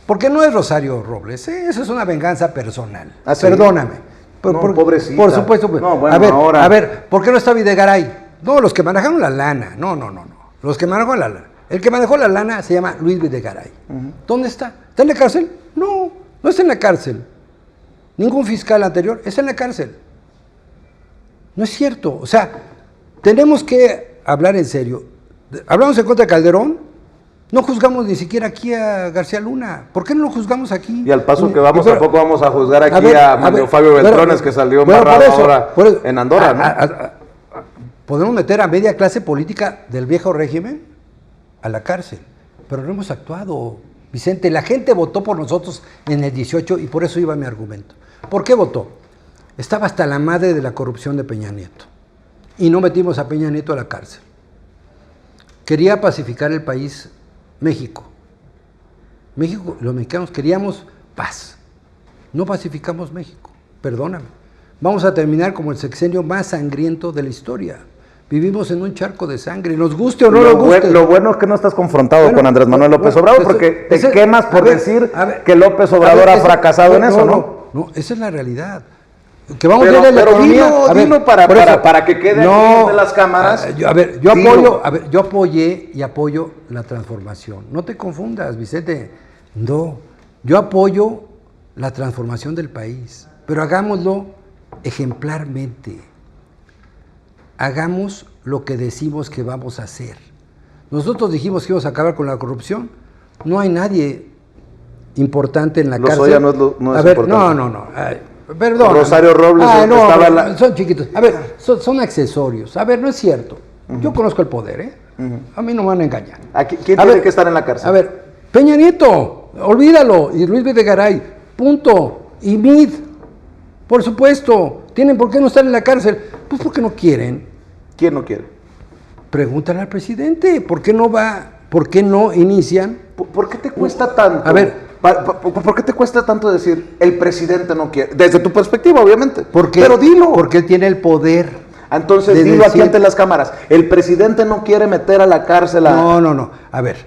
Porque no es Rosario Robles, esa es una venganza personal. ¿Sí? Perdóname. Pobrecita. Por supuesto. No, bueno, a ver, ¿por qué no está Videgaray? No, los que manejaron la lana. No. Los que manejaron la lana. El que manejó la lana se llama Luis Videgaray. ¿Dónde está? ¿Está en la cárcel? No está en la cárcel. Ningún fiscal anterior está en la cárcel. No es cierto. O sea, tenemos que hablar en serio. Hablamos en contra de Calderón, no juzgamos ni siquiera aquí a García Luna. ¿Por qué no lo juzgamos aquí? Y al paso que vamos, tampoco vamos a juzgar aquí a Mario Fabio Beltrones, que salió embarrado ahora en Andorra, ¿no? Podemos meter a media clase política del viejo régimen a la cárcel, pero no hemos actuado, Vicente. La gente votó por nosotros en el 18 y por eso iba mi argumento. ¿Por qué votó? Estaba hasta la madre de la corrupción de Peña Nieto y no metimos a Peña Nieto a la cárcel. Quería pacificar el país México. Los mexicanos queríamos paz. No pacificamos México, perdóname. Vamos a terminar como el sexenio más sangriento de la historia. Vivimos en un charco de sangre, nos guste o no nos guste. Lo bueno es que no estás confrontado con Andrés Manuel López Obrador, porque te quemas por decir que López Obrador ha fracasado en eso, ¿no? No, esa es la realidad. Que vamos a ver la economía. Dilo para que quede aquí de las cámaras. Yo apoyé y apoyo la transformación. No te confundas, Vicente. No, yo apoyo la transformación del país, pero hagámoslo ejemplarmente. Hagamos lo que decimos que vamos a hacer. Nosotros dijimos que íbamos a acabar con la corrupción. No hay nadie importante en la cárcel. Lozoya no es importante. No. Ay, perdón. Rosario Robles estaba son chiquitos. A ver, son accesorios. A ver, no es cierto. Yo conozco el poder, ¿eh? A mí no me van a engañar. ¿Quién tiene que estar en la cárcel? A ver, Peña Nieto, olvídalo. Y Luis Videgaray, punto. Y Mid, por supuesto. ¿Tienen por qué no estar en la cárcel? Pues porque no quieren. ¿Quién no quiere? Pregúntale al presidente. ¿Por qué no va? ¿Por qué no inician? ¿Por qué te cuesta tanto? A ver. ¿Por qué te cuesta tanto decir el presidente no quiere? Desde tu perspectiva, obviamente. Pero dilo. Porque él tiene el poder. Entonces dilo aquí ante las cámaras. El presidente no quiere meter a la cárcel a... No. A ver,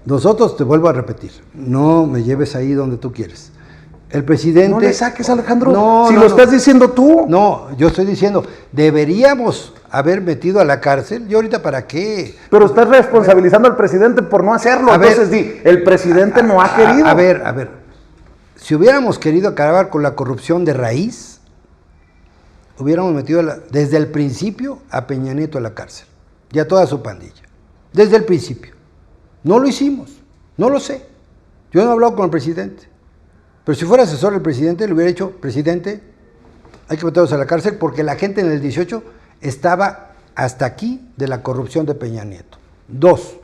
nosotros, te vuelvo a repetir, no me lleves ahí donde tú quieres. El presidente... No le saques, Alejandro. No, lo estás diciendo tú. No, yo estoy diciendo, deberíamos haber metido a la cárcel. ¿Y ahorita para qué? Pero estás responsabilizando al presidente por no hacerlo. Entonces di, el presidente no ha querido. A ver. Si hubiéramos querido acabar con la corrupción de raíz, hubiéramos metido desde el principio a Peña Nieto a la cárcel y a toda su pandilla. Desde el principio. No lo hicimos. No lo sé. Yo no he hablado con el presidente. Pero si fuera asesor del presidente, le hubiera dicho, presidente, hay que meterlos a la cárcel porque la gente en el 18 estaba hasta aquí de la corrupción de Peña Nieto. 2,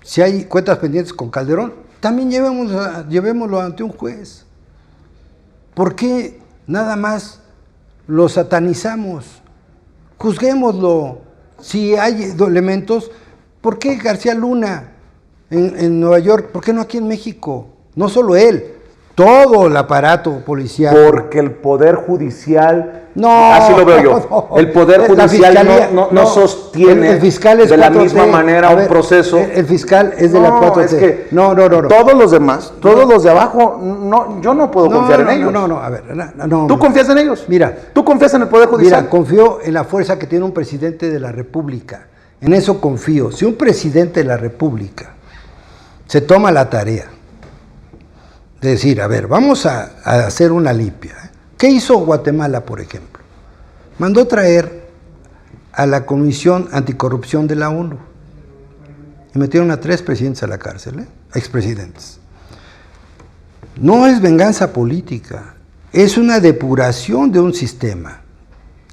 si hay cuentas pendientes con Calderón, también llevémoslo ante un juez. ¿Por qué nada más lo satanizamos? Juzguémoslo. Si hay elementos, ¿por qué García Luna en Nueva York? ¿Por qué no aquí en México? No solo él, todo el aparato policial. Porque el Poder Judicial, no, así lo veo yo, no, el Poder Judicial no sostiene el fiscal es de la 4T. misma manera un proceso. El fiscal es de la 4T. Es que no. Todos los demás, todos los de abajo, yo no puedo confiar en ellos. A ver, no. ¿Tú confías en ellos? Mira. ¿Tú confías en el Poder Judicial? Mira, confío en la fuerza que tiene un presidente de la República. En eso confío. Si un presidente de la República se toma la tarea de decir, a ver, vamos a hacer una limpia. ¿Qué hizo Guatemala, por ejemplo? Mandó traer a la Comisión Anticorrupción de la ONU y metieron a 3 presidentes a la cárcel, expresidentes. No es venganza política, es una depuración de un sistema.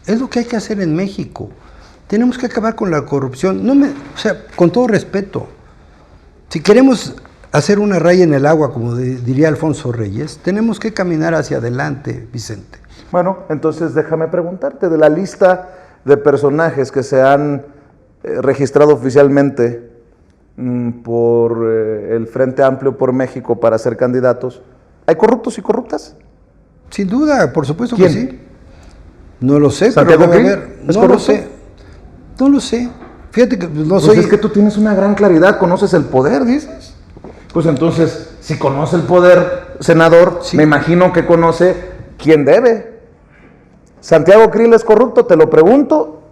Es lo que hay que hacer en México. Tenemos que acabar con la corrupción. Con todo respeto, si queremos hacer una raya en el agua, como diría Alfonso Reyes, tenemos que caminar hacia adelante, Vicente. Bueno, entonces déjame preguntarte, de la lista de personajes que se han registrado oficialmente por el Frente Amplio por México para ser candidatos, ¿hay corruptos y corruptas? Sin duda, por supuesto ¿Quién? que sí. No lo sé, ¿Santiago pero Krill? ¿Es corrupto? No lo sé. Fíjate que no pues soy... es que tú tienes una gran claridad, conoces el poder, dices. Pues entonces, si conoce el poder, senador, sí, me imagino que conoce quién debe. ¿Santiago Krill es corrupto? Te lo pregunto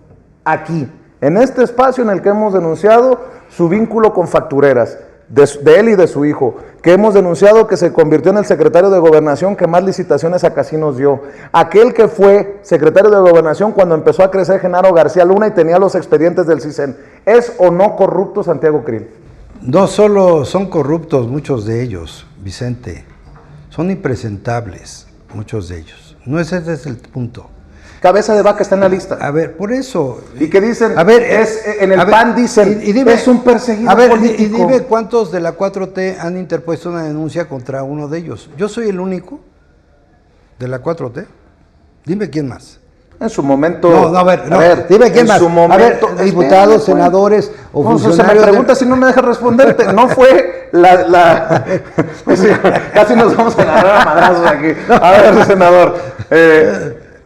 aquí, en este espacio en el que hemos denunciado su vínculo con factureras, de él y de su hijo, que hemos denunciado que se convirtió en el secretario de Gobernación que más licitaciones a casinos dio, aquel que fue secretario de Gobernación cuando empezó a crecer Genaro García Luna y tenía los expedientes del CISEN. ¿Es o no corrupto Santiago Krill? No solo son corruptos muchos de ellos, Vicente, son impresentables muchos de ellos. No ese es el punto. Cabeza de vaca está en la lista. A ver, por eso. ¿Y qué dicen? A ver, en el PAN dicen, dime, es un perseguido político. Y dime cuántos de la 4T han interpuesto una denuncia contra uno de ellos. Yo soy el único de la 4T. Dime quién más. En su momento... A ver, dime quién más. En su momento... A ver, diputados, senadores o funcionarios... Se me pregunta si no me dejas responderte. No fue casi nos vamos a agarrar a madrazos aquí. A ver, senador.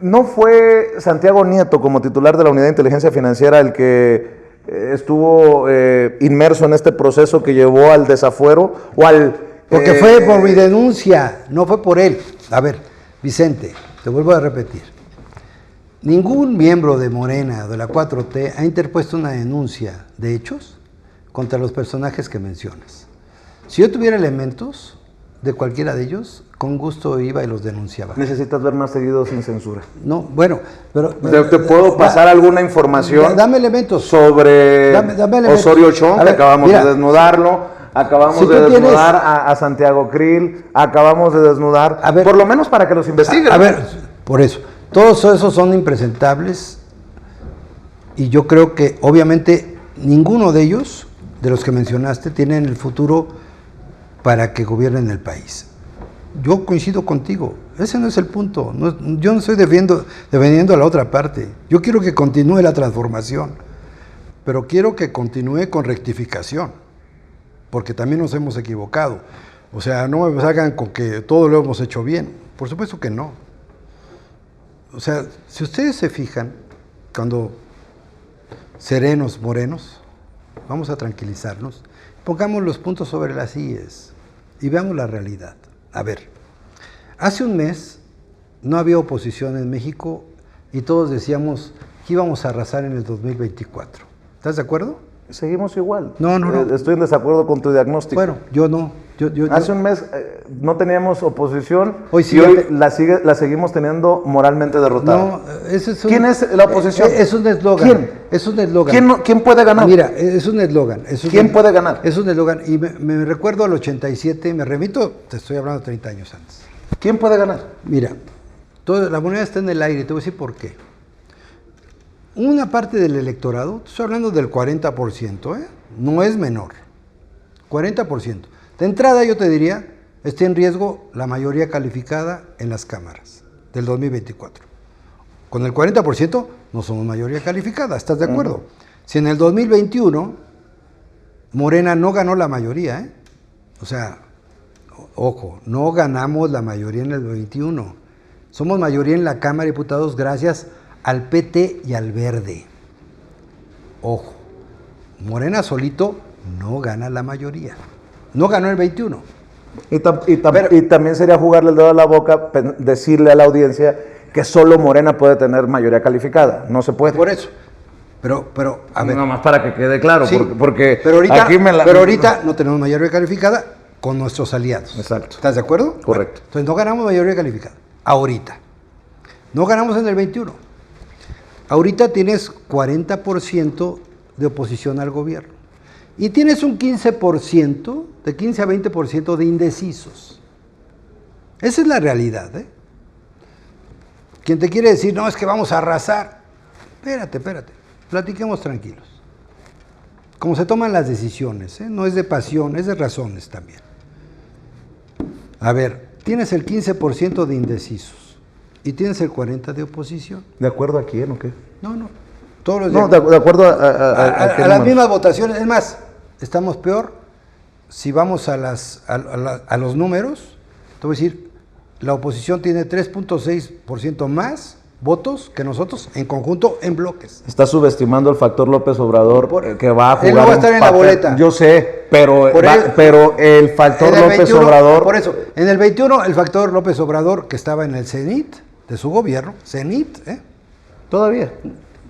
¿No fue Santiago Nieto como titular de la Unidad de Inteligencia Financiera el que estuvo inmerso en este proceso que llevó al desafuero o al... Porque fue por mi denuncia, no fue por él. A ver, Vicente, te vuelvo a repetir. Ningún miembro de Morena o de la 4T ha interpuesto una denuncia de hechos contra los personajes que mencionas. Si yo tuviera elementos, de cualquiera de ellos, con gusto iba y los denunciaba. Necesitas ver más seguido sin censura. No, bueno, pero... Te puedo pasar alguna información dame elementos. sobre Dame elementos. Osorio Chong, que acabamos mira, de desnudarlo, acabamos si de tú desnudar a Santiago Krill, acabamos de desnudar, por lo menos para que los investiguen. A ver, por eso, todos esos son impresentables y yo creo que obviamente ninguno de ellos, de los que mencionaste, tienen el futuro para que gobiernen el país. Yo coincido contigo, ese no es el punto. Yo no estoy defendiendo a la otra parte. Yo quiero que continúe la transformación, pero quiero que continúe con rectificación, porque también nos hemos equivocado. O sea, no me salgan con que todo lo hemos hecho bien. Por supuesto que no. O sea, si ustedes se fijan, cuando serenos, morenos, vamos a tranquilizarnos, pongamos los puntos sobre las íes y veamos la realidad. A ver, hace un mes no había oposición en México y todos decíamos que íbamos a arrasar en el 2024. ¿Estás de acuerdo? Seguimos igual. No. Estoy en desacuerdo con tu diagnóstico. Bueno, yo no. Hace un mes no teníamos oposición hoy sí y hoy la seguimos teniendo moralmente derrotada. No, ¿Quién es la oposición? Es un eslogan. ¿Quién? Es un eslogan. ¿Quién puede ganar? Mira, es un eslogan. ¿Quién puede ganar? Es un eslogan. Y me recuerdo al 87, me remito, te estoy hablando 30 años antes. ¿Quién puede ganar? Mira, la moneda está en el aire, te voy a decir por qué. Una parte del electorado, estoy hablando del 40%, no es menor, 40%. De entrada yo te diría, está en riesgo la mayoría calificada en las cámaras del 2024. Con el 40% no somos mayoría calificada, ¿estás de acuerdo? Si en el 2021 Morena no ganó la mayoría, o sea, ojo, no ganamos la mayoría en el 21. Somos mayoría en la Cámara de Diputados gracias al PT y al Verde. Ojo, Morena solito no gana la mayoría. No ganó el 21. Y también sería jugarle el dedo a la boca, decirle a la audiencia que solo Morena puede tener mayoría calificada. No se puede. Por eso. Pero a ver. Nada más para que quede claro, Sí, porque pero ahorita, aquí no tenemos mayoría calificada con nuestros aliados. Exacto. ¿Estás de acuerdo? Correcto. Bueno, entonces no ganamos mayoría calificada. Ahorita. No ganamos en el 21. Ahorita tienes 40% de oposición al gobierno. Y tienes un 15%, de 15 a 20% de indecisos. Esa es la realidad, Quien te quiere decir, no, es que vamos a arrasar. Espérate. Platiquemos tranquilos. Como se toman las decisiones, no es de pasión, es de razones también. A ver, tienes el 15% de indecisos y tienes el 40% de oposición. ¿De acuerdo a quién o qué? No. Todos los No, de acuerdo a las mismas votaciones. Es más, estamos peor si vamos a los números. Te voy a decir, la oposición tiene 3.6% más votos que nosotros en conjunto en bloques. Está subestimando el factor López Obrador que va a jugar. Él no va a estar en la boleta. Yo sé, pero el factor en el López 21, Obrador. Por eso, en el 21 el factor López Obrador, que estaba en el cenit de su gobierno, cenit, Todavía.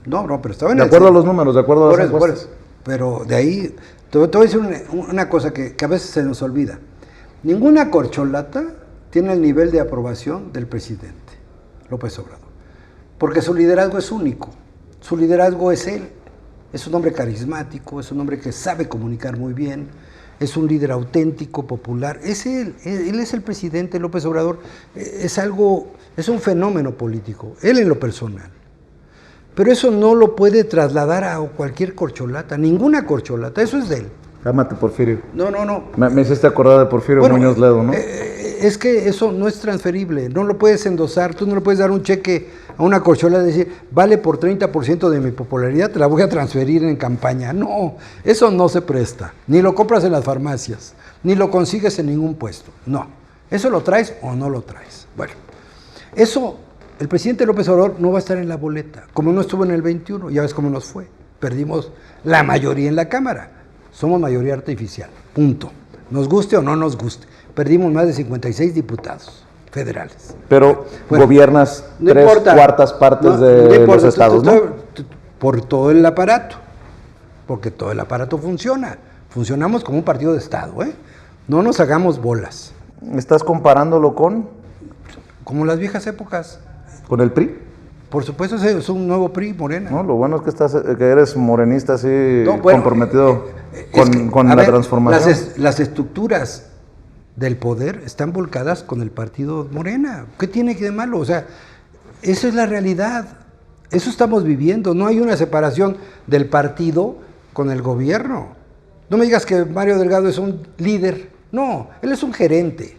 No, pero estaba en De el acuerdo a cenit. los números, de acuerdo a las Por encuestas. eso. Pero de ahí, te voy a decir una cosa que a veces se nos olvida. Ninguna corcholata tiene el nivel de aprobación del presidente López Obrador. Porque su liderazgo es único. Su liderazgo es él. Es un hombre carismático, es un hombre que sabe comunicar muy bien, es un líder auténtico, popular. Es él es el presidente López Obrador. Es un fenómeno político, él en lo personal. Pero eso no lo puede trasladar a cualquier corcholata, ninguna corcholata, eso es de él. Cámate, Porfirio. No. Me hiciste acordar de Porfirio Muñoz Ledo, ¿no? Es que eso no es transferible, no lo puedes endosar, tú no le puedes dar un cheque a una corcholata y decir, vale por 30% de mi popularidad, te la voy a transferir en campaña. No, eso no se presta, ni lo compras en las farmacias, ni lo consigues en ningún puesto, no. ¿Eso lo traes o no lo traes? Bueno, eso, el presidente López Obrador no va a estar en la boleta, como no estuvo en el 21, ya ves cómo nos fue, perdimos la mayoría en la Cámara, somos mayoría artificial, punto. Nos guste o no nos guste. Perdimos más de 56 diputados federales. Pero gobiernas no 3/4 partes de los estados, ¿no? Por todo el aparato. Porque todo el aparato funciona. Funcionamos como un partido de estado, No nos hagamos bolas. ¿Estás comparándolo con Como las viejas épocas. el PRI? Por supuesto, es un nuevo PRI, Morena. No, lo bueno es que eres morenista así No, bueno, comprometido es que, con a la ver, transformación. Las estructuras del poder están volcadas con el partido Morena. ¿Qué tiene que de malo? O sea, esa es la realidad. Eso estamos viviendo. No hay una separación del partido con el gobierno. No me digas que Mario Delgado es un líder. No, él es un gerente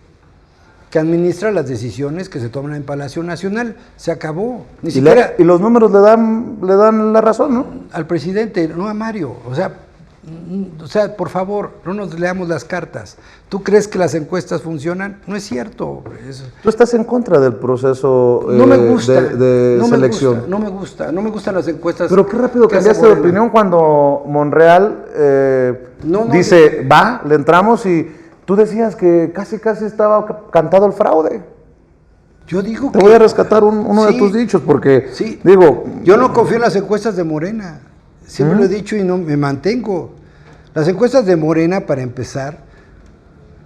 que administra las decisiones que se toman en Palacio Nacional. Se acabó. Ni siquiera Y los números le dan la razón, ¿no? al presidente, no a Mario. O sea, por favor, no nos leamos las cartas. ¿Tú crees que las encuestas funcionan? No es cierto. Tú estás en contra del proceso No me gusta, de selección. no me gustan las encuestas. Pero qué rápido que cambiaste hace de Morena. opinión cuando Monreal dice, va, le entramos, y tú decías que casi estaba cantado el fraude. Yo digo Te voy a rescatar uno de Sí, tus dichos, porque, sí. digo... Yo no confío en las encuestas de Morena. Siempre lo he dicho y no me mantengo. Las encuestas de Morena, para empezar,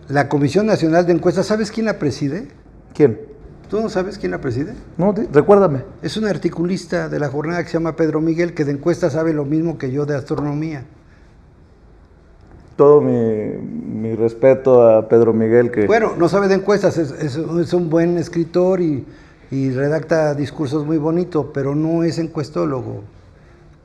la Comisión Nacional de Encuestas, ¿sabes quién la preside? ¿Quién? ¿Tú no sabes quién la preside? No, recuérdame. Es un articulista de la jornada que se llama Pedro Miguel, que de encuestas sabe lo mismo que yo de astronomía. Todo mi respeto a Pedro Miguel, que... Bueno, no sabe de encuestas, es un buen escritor y redacta discursos muy bonitos, pero no es encuestólogo.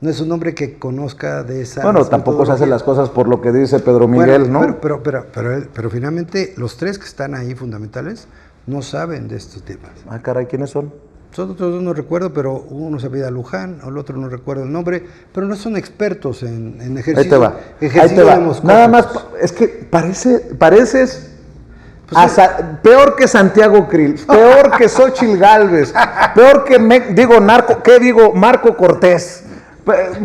No es un hombre que conozca de esa... Bueno, tampoco se hacen las cosas por lo que dice Pedro Miguel, Bueno, ¿no? pero finalmente los tres que están ahí fundamentales no saben de estos temas. Ah, caray, ¿quiénes son? Son otros dos no recuerdo, pero uno se apellida Luján, el otro no recuerdo el nombre, pero no son expertos en ejercicio. Ahí te va. Ejercicio de Moscú. Nada más, es que pareces peor que Santiago Krill, peor que Xóchitl Gálvez, peor que Marco Cortés,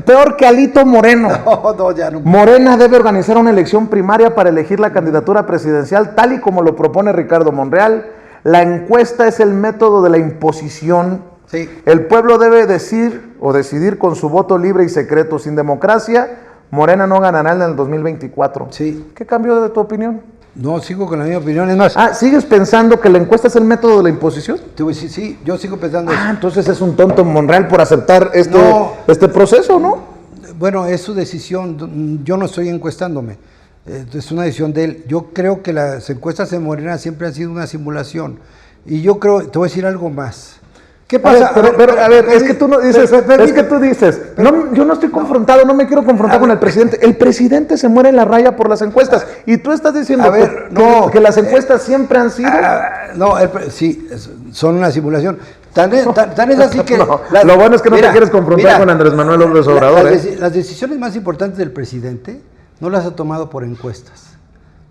peor que Alito Moreno. No, ya no. Morena debe organizar una elección primaria para elegir la candidatura presidencial tal y como lo propone Ricardo Monreal. La encuesta es el método de la imposición. Sí. El pueblo debe decidir con su voto libre y secreto. Sin democracia, Morena no ganará en el 2024. Sí. ¿Qué cambió de tu opinión? No, sigo con la misma opinión, es más. ¿Sigues pensando que la encuesta es el método de la imposición? Sí, yo sigo pensando eso. Entonces es un tonto Monreal por aceptar No. este proceso, ¿no? Bueno, es su decisión, yo no estoy encuestándome, es una decisión de él. Yo creo que las encuestas en Morena siempre han sido una simulación. Y yo creo, te voy a decir algo más. ¿Qué pasa? A ver, es que tú no dices, no, yo no estoy confrontado, no me quiero confrontar con el presidente. El presidente se muere en la raya por las encuestas. Y tú estás diciendo que las encuestas siempre han sido... Sí, son una simulación. Tan es así que... Lo bueno es que no te quieres confrontar con Andrés Manuel López Obrador. Las decisiones más importantes del presidente no las ha tomado por encuestas,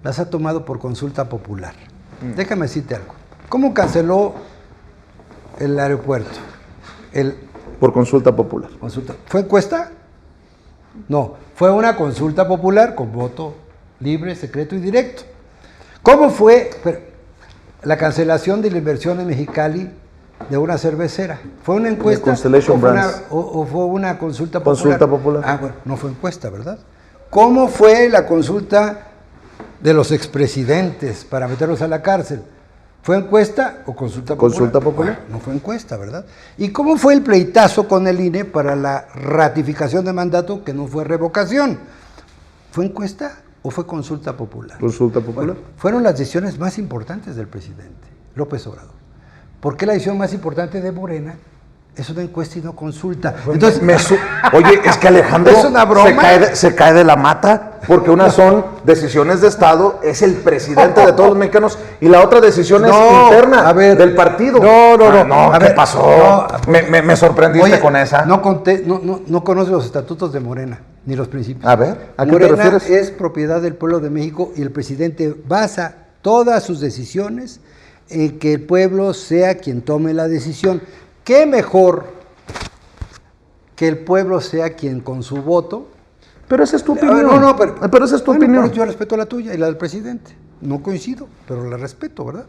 las ha tomado por consulta popular. Déjame decirte algo. ¿Cómo canceló el aeropuerto? Por consulta popular. ¿Fue encuesta? No, fue una consulta popular con voto libre, secreto y directo. ¿Cómo fue la cancelación de la inversión en Mexicali de una cervecera? ¿Fue una encuesta o fue una consulta popular? Consulta popular. Bueno, no fue encuesta, ¿verdad? ¿Cómo fue la consulta de los expresidentes para meterlos a la cárcel? ¿Fue encuesta o consulta popular? Consulta popular. Bueno, no fue encuesta, ¿verdad? ¿Y cómo fue el pleitazo con el INE para la ratificación de mandato que no fue revocación? ¿Fue encuesta o fue consulta popular? Consulta popular. Bueno, fueron las decisiones más importantes del presidente López Obrador. ¿Por qué la decisión más importante de Morena es una encuesta y no consulta? Entonces, oye, es que Alejandro ¿es una broma? Se cae de la mata, porque unas son decisiones de Estado, es el presidente de todos los mexicanos, y la otra decisión es interna del partido. ¿Qué pasó? Me sorprendiste con esa. No conoce los estatutos de Morena, ni los principios. A ver, ¿a qué Morena te refieres? es propiedad del pueblo de México y el presidente basa todas sus decisiones en que el pueblo sea quien tome la decisión. ¿Qué mejor que el pueblo sea quien con su voto? Pero esa es tu opinión. Pero esa es tu opinión. Pero yo respeto la tuya y la del presidente. No coincido, pero la respeto, ¿verdad?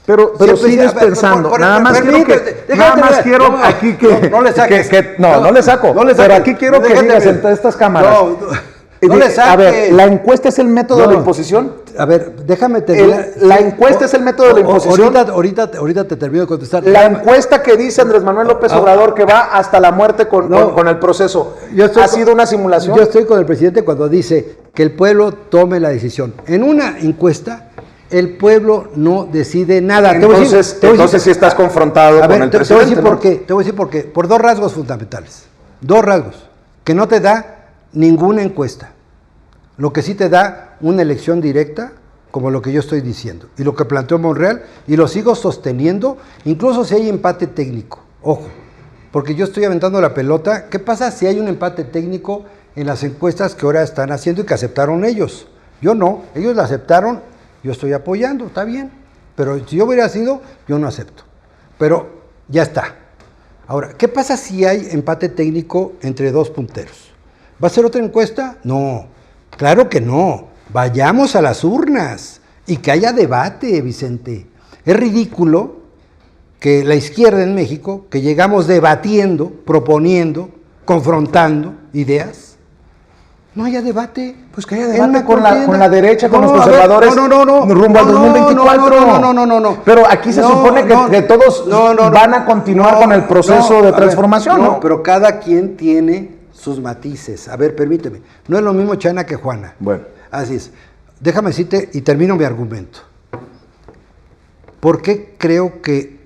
Pero sigues pensando. Nada más quiero aquí que... No le saques. No le saco. Pero aquí quiero que digas en estas cámaras. No le saques. A ver, ¿la encuesta es el método de la imposición? A ver, déjame terminar. ¿La encuesta es el método de la imposición? Ahorita te termino de contestar. La encuesta que dice Andrés Manuel López Obrador que va hasta la muerte con el proceso, ¿ha sido una simulación? Yo estoy con el presidente cuando dice que el pueblo tome la decisión. En una encuesta, el pueblo no decide nada. Entonces sí estás confrontado con el presidente. Te voy a decir por qué. Por dos rasgos fundamentales. Dos rasgos. Que no te da ninguna encuesta. Lo que sí te da una elección directa, como lo que yo estoy diciendo, y lo que planteó Monreal, y lo sigo sosteniendo, incluso si hay empate técnico. Ojo, porque yo estoy aventando la pelota. ¿Qué pasa si hay un empate técnico en las encuestas que ahora están haciendo y que aceptaron ellos? Yo no, ellos la aceptaron, yo estoy apoyando, está bien, pero si yo hubiera sido, yo no acepto. Pero ya está. Ahora, ¿qué pasa si hay empate técnico entre dos punteros? ¿Va a ser otra encuesta? No. Claro que no. Vayamos a las urnas y que haya debate, Vicente. Es ridículo que la izquierda en México, que llegamos debatiendo, proponiendo, confrontando ideas, no haya debate. Pues que haya debate con la derecha, con los conservadores, no, rumbo al 2024. No. Pero aquí se supone que todos van a continuar con el proceso de transformación, ¿no? Pero cada quien tiene sus matices. A ver, permíteme. No es lo mismo Chana que Juana. Bueno. Así es. Déjame decirte y termino mi argumento. ¿Por qué creo que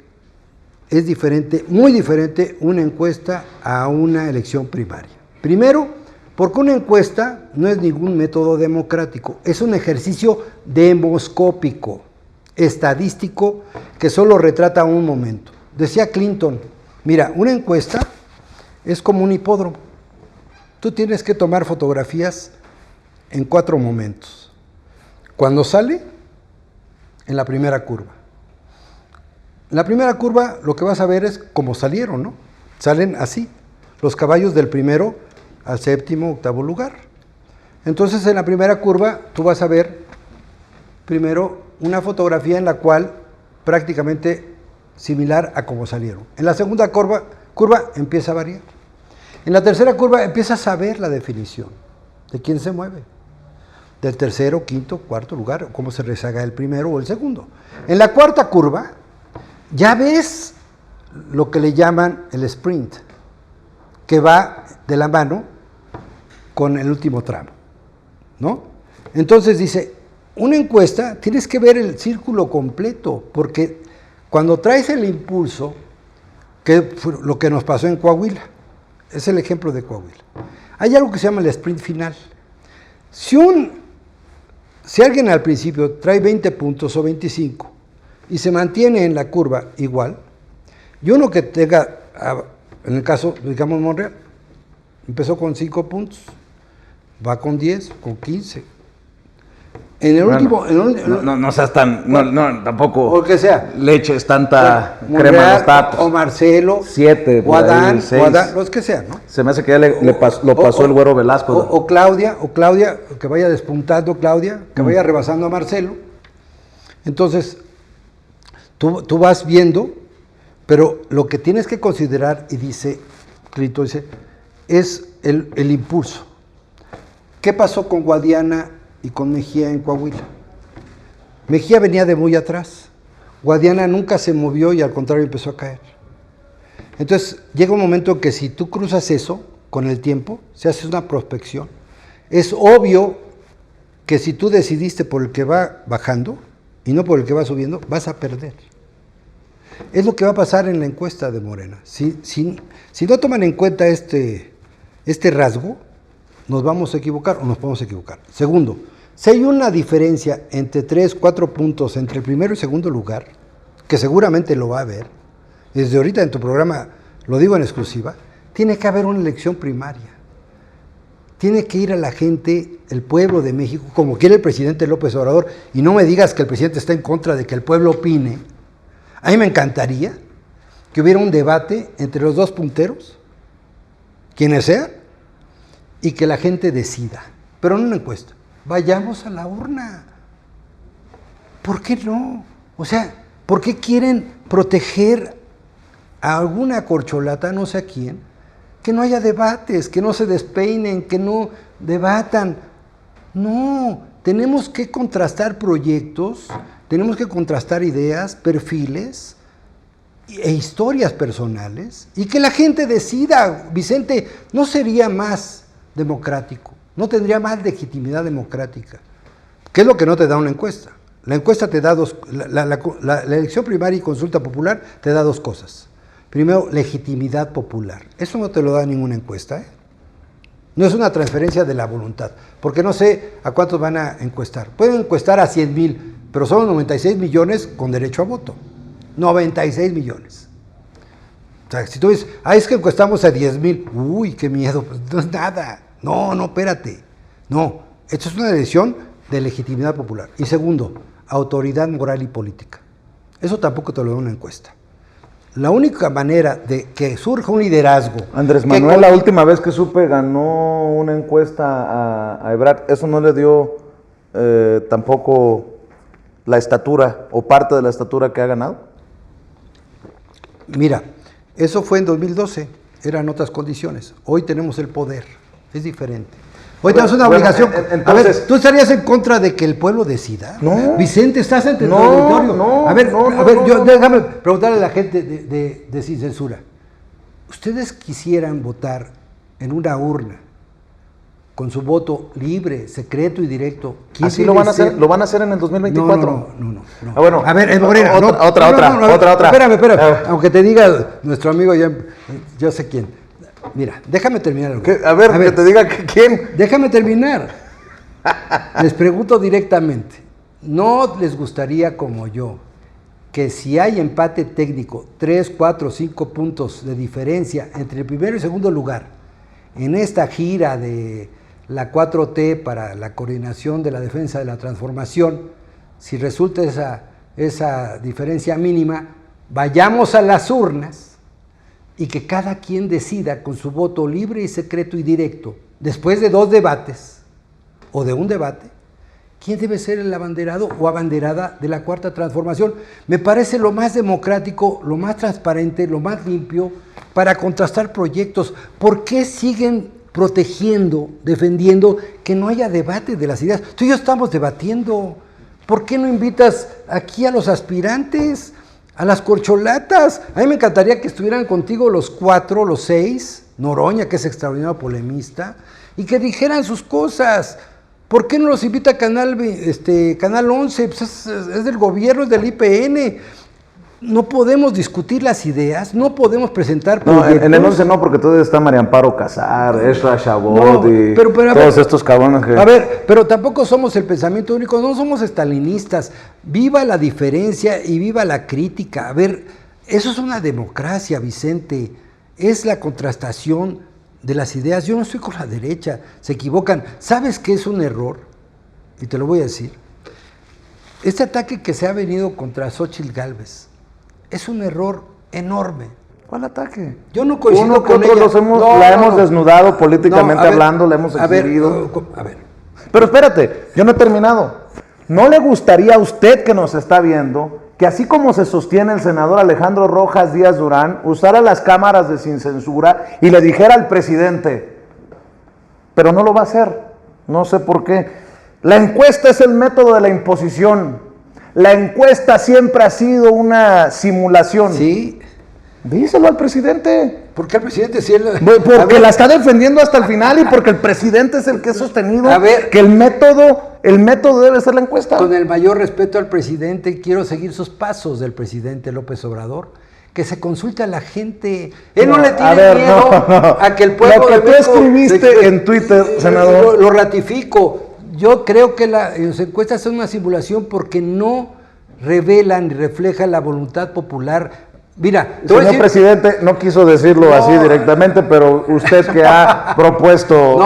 es diferente, muy diferente, una encuesta a una elección primaria? Primero, porque una encuesta no es ningún método democrático, es un ejercicio demoscópico, estadístico, que solo retrata un momento. Decía Clinton, mira, una encuesta es como un hipódromo. Tú tienes que tomar fotografías en 4 momentos. Cuando sale, en la primera curva. En la primera curva lo que vas a ver es cómo salieron, ¿no? Salen así, los caballos del primero al séptimo, octavo lugar. Entonces en la primera curva tú vas a ver primero una fotografía en la cual prácticamente similar a cómo salieron. En la segunda curva empieza a variar. En la tercera curva empiezas a ver la definición de quién se mueve. Del tercero, quinto, cuarto lugar, o cómo se rezaga el primero o el segundo. En la cuarta curva ya ves lo que le llaman el sprint, que va de la mano con el último tramo, ¿no? Entonces dice, una encuesta tienes que ver el círculo completo, porque cuando traes el impulso, que fue lo que nos pasó en Coahuila, es el ejemplo de Coahuila. Hay algo que se llama el sprint final. Si alguien al principio trae 20 puntos o 25 y se mantiene en la curva igual, y uno que tenga, en el caso, digamos, Monreal, empezó con 5 puntos, va con 10, con 15. En el último... No seas tan... No, tampoco... O que sea. Leches, tanta Monreal, crema en los tacos. O Marcelo. 7, o Adán, los que sean, ¿no? Se me hace que ya lo pasó el Güero Velasco. O Claudia, que vaya despuntando Claudia, que vaya rebasando a Marcelo. Entonces, tú vas viendo, pero lo que tienes que considerar, y dice Clito, es el impulso. ¿Qué pasó con Guadiana y con Mejía en Coahuila? Mejía venía de muy atrás. Guadiana nunca se movió y al contrario empezó a caer. Entonces llega un momento que si tú cruzas eso con el tiempo, se hace una prospección. Es obvio que si tú decidiste por el que va bajando y no por el que va subiendo, vas a perder. Es lo que va a pasar en la encuesta de Morena. Si no toman en cuenta este rasgo, nos vamos a equivocar o nos podemos equivocar. Segundo, si hay una diferencia entre 3, 4 puntos entre el primero y segundo lugar, que seguramente lo va a haber, desde ahorita en tu programa lo digo en exclusiva, tiene que haber una elección primaria. Tiene que ir a la gente, el pueblo de México, como quiere el presidente López Obrador, y no me digas que el presidente está en contra de que el pueblo opine. A mí me encantaría que hubiera un debate entre los dos punteros, quienes sean, y que la gente decida, pero no una encuesta. Vayamos a la urna. ¿Por qué no? O sea, ¿por qué quieren proteger a alguna corcholata, no sé a quién, que no haya debates, que no se despeinen, que no debatan? No, tenemos que contrastar proyectos, tenemos que contrastar ideas, perfiles e historias personales y que la gente decida. Vicente, ¿no sería más democrático? ¿No tendría más legitimidad democrática? ¿Qué es lo que no te da una encuesta? La encuesta te da la elección primaria y consulta popular te da dos cosas. Primero, legitimidad popular. Eso no te lo da ninguna encuesta, ¿eh? No es una transferencia de la voluntad, porque no sé a cuántos van a encuestar. Pueden encuestar a 100,000, pero son 96 millones con derecho a voto. 96 millones. O sea, si tú dices, es que encuestamos a 10,000, uy, qué miedo, pues no es nada. No, espérate. No, esto es una elección de legitimidad popular. Y segundo, autoridad moral y política. Eso tampoco te lo da una encuesta. La única manera de que surja un liderazgo... Andrés Manuel, la última vez que supe, ganó una encuesta a Ebrard. ¿Eso no le dio tampoco la estatura o parte de la estatura que ha ganado? Mira, eso fue en 2012, eran otras condiciones. Hoy tenemos el poder, es diferente. Hoy tenemos una obligación. Entonces, a ver, ¿tú estarías en contra de que el pueblo decida? No. Vicente, estás en el auditorio. Déjame preguntarle a la gente de Sin Censura. ¿Ustedes quisieran votar en una urna con su voto libre, secreto y directo? ¿Así lo van a hacer? ¿Lo van a hacer en el 2024? No. Bueno, a ver, Morena. Otra. Espérame. Aunque te diga nuestro amigo, yo sé quién. Mira, déjame terminar. A ver, que te diga quién. Déjame terminar. Les pregunto directamente, ¿no les gustaría como yo que si hay empate técnico, 3, 4, 5 puntos de diferencia entre el primero y segundo lugar en esta gira de la 4T para la coordinación de la defensa de la transformación, si resulta esa diferencia mínima, vayamos a las urnas y que cada quien decida con su voto libre y secreto y directo, después de 2 debates o de un debate, quién debe ser el abanderado o abanderada de la cuarta transformación? Me parece lo más democrático, lo más transparente, lo más limpio para contrastar proyectos. ¿Por qué siguen protegiendo, defendiendo que no haya debate de las ideas? Tú y yo estamos debatiendo. ¿Por qué no invitas aquí a los aspirantes? A las corcholatas. A mí me encantaría que estuvieran contigo los 4, los 6, Noroña, que es extraordinario polemista, y que dijeran sus cosas. ¿Por qué no los invita a Canal 11? Pues es del gobierno, es del IPN. No podemos discutir las ideas, no podemos presentar proyectos. No, en el 11 no, porque todavía está María Amparo Casar, Ezra Chabot y todos estos cabrones que... A ver, pero tampoco somos el pensamiento único, no somos estalinistas. Viva la diferencia y viva la crítica. A ver, eso es una democracia, Vicente. Es la contrastación de las ideas. Yo no estoy con la derecha, se equivocan. ¿Sabes qué es un error? Y te lo voy a decir. Este ataque que se ha venido contra Xóchitl Gálvez es un error enorme. ¿Cuál ataque? Yo no coincido Uno que con otros ella. la hemos desnudado políticamente hablando, la hemos exhibido. A ver. Pero espérate, yo no he terminado. ¿No le gustaría a usted que nos está viendo que así como se sostiene el senador Alejandro Rojas Díaz Durán, usara las cámaras de Sin Censura y le dijera al presidente, pero no lo va a hacer, no sé por qué? La encuesta es el método de la imposición. La encuesta siempre ha sido una simulación. Sí. Díselo al presidente. ¿Por qué al presidente? Si él... Porque la está defendiendo hasta el final y porque el presidente es el que ha sostenido que el método debe ser la encuesta. Con el mayor respeto al presidente, quiero seguir sus pasos del presidente López Obrador. Que se consulte a la gente. Él no le tiene miedo a que el pueblo... Lo que tú escribiste en Twitter, senador. Lo ratifico. Yo creo que las encuestas son una simulación porque no revelan ni reflejan la voluntad popular. Mira, señor presidente, no quiso decirlo así directamente, pero usted que ha propuesto...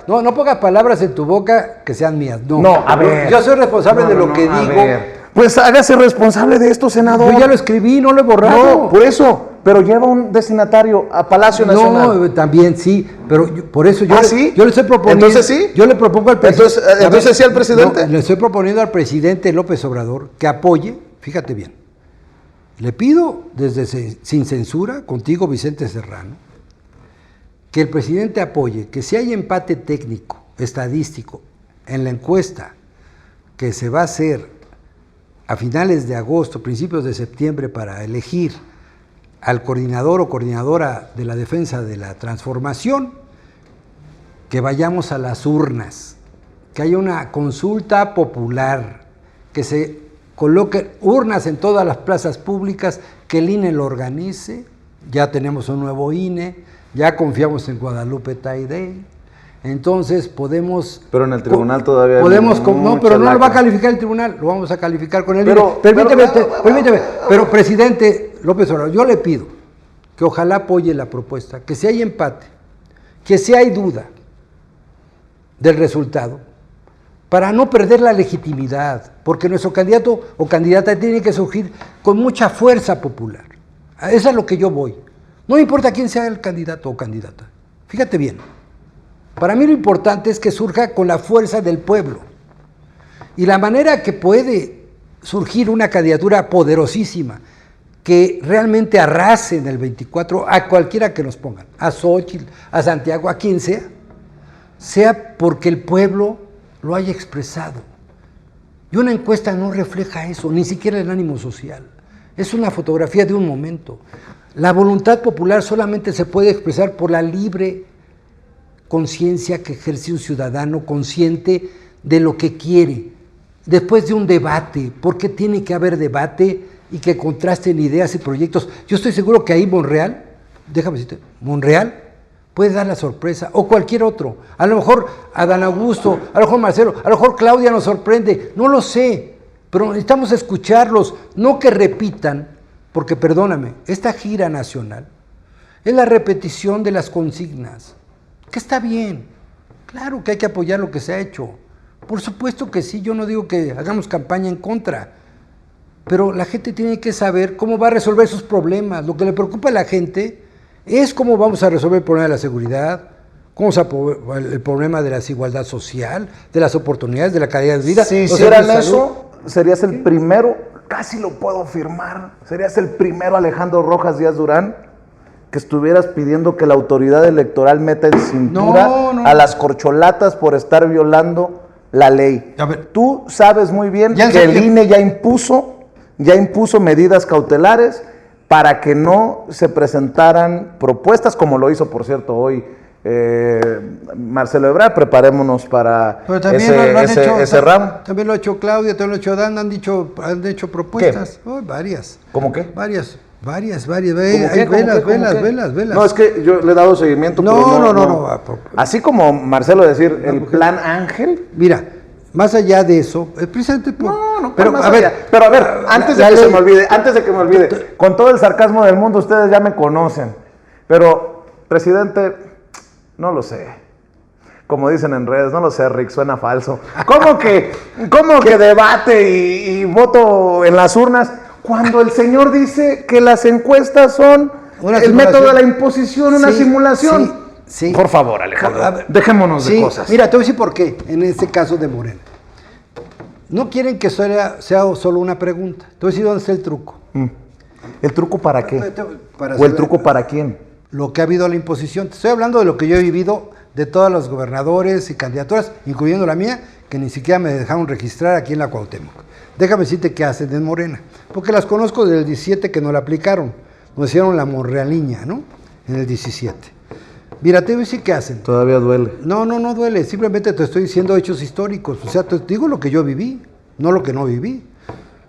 No pongas palabras en tu boca que sean mías. No, a ver. Yo soy responsable de lo que digo. Pues hágase responsable de esto, senador. Yo ya lo escribí, no lo he borrado. No, por eso. Pero lleva un destinatario a Palacio Nacional. No, también sí, pero por eso yo, ¿sí? Yo le estoy proponiendo. Entonces sí. Yo le propongo al presidente. Entonces sí al presidente. No, le estoy proponiendo al presidente López Obrador que apoye, fíjate bien. Le pido desde Sin Censura, contigo Vicente Serrano, que el presidente apoye que si hay empate técnico, estadístico en la encuesta que se va a hacer a finales de agosto, principios de septiembre, para elegir al coordinador o coordinadora de la defensa de la transformación, que vayamos a las urnas, que haya una consulta popular, que se coloquen urnas en todas las plazas públicas, que el INE lo organice. Ya tenemos un nuevo INE, ya confiamos en Guadalupe Taidey, entonces podemos... Pero en el tribunal todavía podemos, hay no, pero no lo va a calificar el tribunal, lo vamos a calificar con el INE. Permíteme, pero presidente López Obrador, yo le pido que ojalá apoye la propuesta, que si hay empate, que si hay duda del resultado, para no perder la legitimidad, porque nuestro candidato o candidata tiene que surgir con mucha fuerza popular. A eso es a lo que yo voy. No me importa quién sea el candidato o candidata. Fíjate bien. Para mí lo importante es que surja con la fuerza del pueblo. Y la manera que puede surgir una candidatura poderosísima, que realmente arrase en el 24 a cualquiera que nos pongan, a Xóchitl, a Santiago, a quien sea porque el pueblo lo haya expresado. Y una encuesta no refleja eso, ni siquiera el ánimo social. Es una fotografía de un momento. La voluntad popular solamente se puede expresar por la libre conciencia que ejerce un ciudadano consciente de lo que quiere. Después de un debate, porque tiene que haber debate y que contrasten ideas y proyectos. Yo estoy seguro que ahí Monreal, déjame decirte, Monreal puede dar la sorpresa, o cualquier otro. A lo mejor Adán Augusto, a lo mejor Marcelo, a lo mejor Claudia nos sorprende, no lo sé, pero necesitamos escucharlos, no que repitan, porque perdóname, esta gira nacional es la repetición de las consignas, que está bien, claro que hay que apoyar lo que se ha hecho, por supuesto que sí, yo no digo que hagamos campaña en contra, pero la gente tiene que saber cómo va a resolver sus problemas. Lo que le preocupa a la gente es cómo vamos a resolver el problema de la seguridad, cómo el problema de la desigualdad social, de las oportunidades, de la calidad de vida. Si hicieran eso, serías el primero, casi lo puedo afirmar, serías el primero Alejandro Rojas Díaz Durán que estuvieras pidiendo que la autoridad electoral meta en cintura a las corcholatas por estar violando la ley. A ver, tú sabes muy bien que el INE ya impuso medidas cautelares para que no se presentaran propuestas, como lo hizo, por cierto, hoy Marcelo Ebrard. Preparémonos para ese ramo. También lo ha hecho Claudia, también lo ha hecho Dan, han hecho propuestas. Oh, varias. ¿Cómo qué? Varias. Hay velas. No, es que yo le he dado seguimiento. No. Así como Marcelo decir, el plan Ángel. Mira, más allá de eso, precisamente pero a ver, antes de que me olvide, con todo el sarcasmo del mundo, ustedes ya me conocen, pero, presidente, no lo sé, como dicen en redes, no lo sé, Rick, suena falso. ¿Cómo que debate y voto en las urnas, cuando el señor dice que las encuestas son el método de la imposición, una simulación? Sí. Por favor, Alejandro, dejémonos de cosas. Mira, te voy a decir por qué, en este caso de Morena. No quieren que sea solo una pregunta. Te voy a decir dónde está el truco. ¿El truco para qué? ¿O el truco para quién? Lo que ha habido a la imposición. Te estoy hablando de lo que yo he vivido de todos los gobernadores y candidaturas, incluyendo la mía, que ni siquiera me dejaron registrar aquí en la Cuauhtémoc. Déjame decirte qué hacen en Morena. Porque las conozco desde el 17 que no la aplicaron. Nos hicieron la monrealiña, ¿no? En el 17. Mira, te voy a decir qué hacen. Todavía duele. No duele. Simplemente te estoy diciendo hechos históricos. O sea, te digo lo que yo viví, no lo que no viví.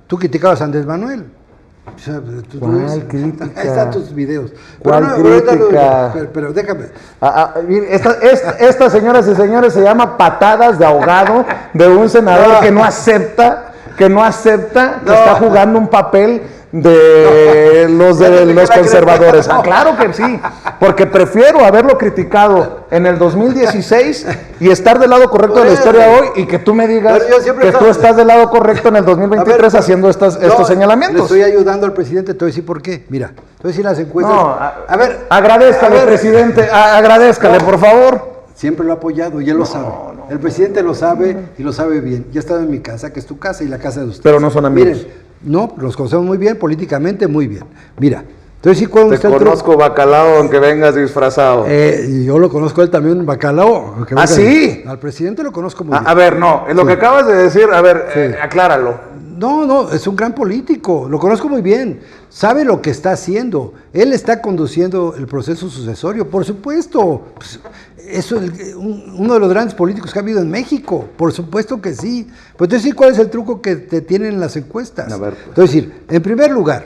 Tú criticabas a Andrés Manuel. O sea, ¿cuál crítica? Ahí están tus videos. ¿Cuál crítica? Pero déjame. Esta, señoras y señores, se llama patadas de ahogado de un senador que no acepta que está jugando un papel de los conservadores. Claro que sí, porque prefiero haberlo criticado en el 2016 y estar del lado correcto de la historia hoy, y que tú me digas que tú estás del lado correcto en el 2023 haciendo estos señalamientos. Le estoy ayudando al presidente, te voy a decir por qué. Mira, te voy a decir las encuestas. Agradézcale, presidente, agradézcale, por favor. Siempre lo ha apoyado y él lo sabe. El presidente lo sabe y lo sabe bien. Ya ha estado en mi casa, que es tu casa y la casa de ustedes. Pero no son amigos. Miren, no, los conocemos muy bien, políticamente muy bien. Mira, Entonces, sí, cuando Te conozco, bacalao, aunque vengas disfrazado. Y yo lo conozco a él también, bacalao. ¿Ah, sí? Al presidente lo conozco muy bien. A ver, no, lo que acabas de decir, a ver, Sí. Acláralo. No, es un gran político, lo conozco muy bien, sabe lo que está haciendo, él está conduciendo el proceso sucesorio, por supuesto, pues, uno de los grandes políticos que ha habido en México, por supuesto que sí. Pues entonces, sí, ¿cuál es el truco que te tienen en las encuestas? A ver, pues. Entonces, en primer lugar,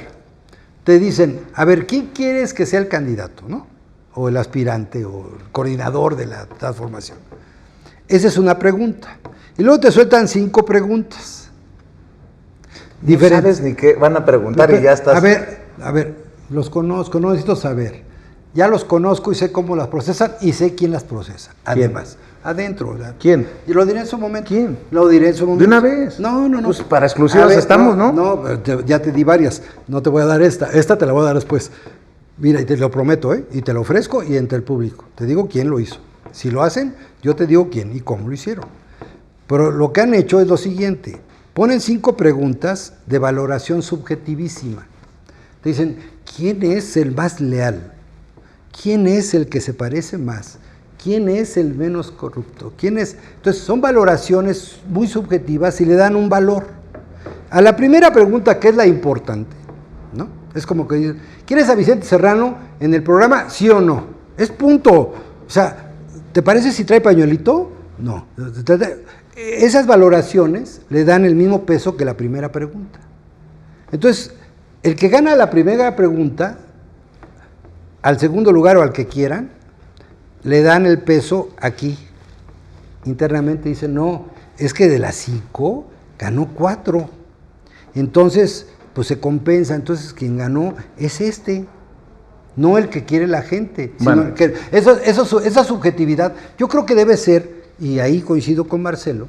te dicen, a ver, ¿quién quieres que sea el candidato, no? O el aspirante, o el coordinador de la transformación. Esa es una pregunta. Y luego te sueltan 5 preguntas. No sabes ni qué van a preguntar y ya estás... A ver, los conozco, no necesito saber. Ya los conozco y sé cómo las procesan y sé quién las procesa. Además, adentro. ¿verdad? ¿Quién? Y lo diré en su momento. ¿Quién? Lo diré en su momento. ¿De una vez? No. Pues para exclusivas estamos, ¿no? No, ya te di varias. No te voy a dar esta. Esta te la voy a dar después. Mira, y te lo prometo, ¿eh? Y te lo ofrezco y entre el público. Te digo quién lo hizo. Si lo hacen, yo te digo quién y cómo lo hicieron. Pero lo que han hecho es lo siguiente. Ponen 5 preguntas de valoración subjetivísima. Te dicen, ¿quién es el más leal? ¿Quién es el que se parece más? ¿Quién es el menos corrupto? ¿Quién es? Entonces, son valoraciones muy subjetivas y le dan un valor. A la primera pregunta, que es la importante, ¿no? Es como que dicen, ¿quieres a Vicente Serrano en el programa? ¿Sí o no? Es punto. O sea, ¿te parece si trae pañuelito? No. Esas valoraciones le dan el mismo peso que la primera pregunta. Entonces, el que gana la primera pregunta, al segundo lugar o al que quieran, le dan el peso aquí. Internamente dicen, no, es que de las 5 ganó 4. Entonces, pues se compensa. Entonces, quien ganó es no el que quiere la gente. Bueno. Sino que esa subjetividad, yo creo que debe ser, y ahí coincido con Marcelo,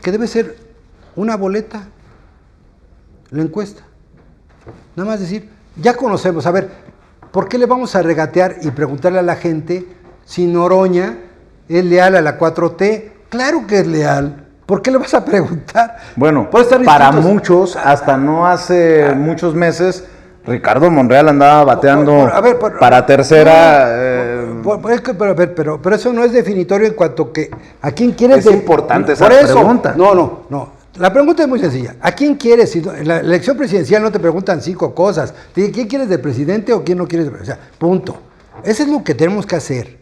que debe ser una boleta, la encuesta. Nada más decir, ya conocemos, a ver, ¿por qué le vamos a regatear y preguntarle a la gente si Noroña es leal a la 4T? Claro que es leal. ¿Por qué le vas a preguntar? Bueno, Estar para distintos. muchos, hasta no hace muchos meses, Ricardo Monreal andaba bateando para tercera. Pero eso no es definitorio en cuanto que a quién quieres. Es importante esa por eso, pregunta. No. La pregunta es muy sencilla. ¿A quién quieres? Si en la elección presidencial no te preguntan 5 cosas. Te dicen, ¿quién quieres de presidente o quién no quieres de presidente? O sea, punto. Eso es lo que tenemos que hacer.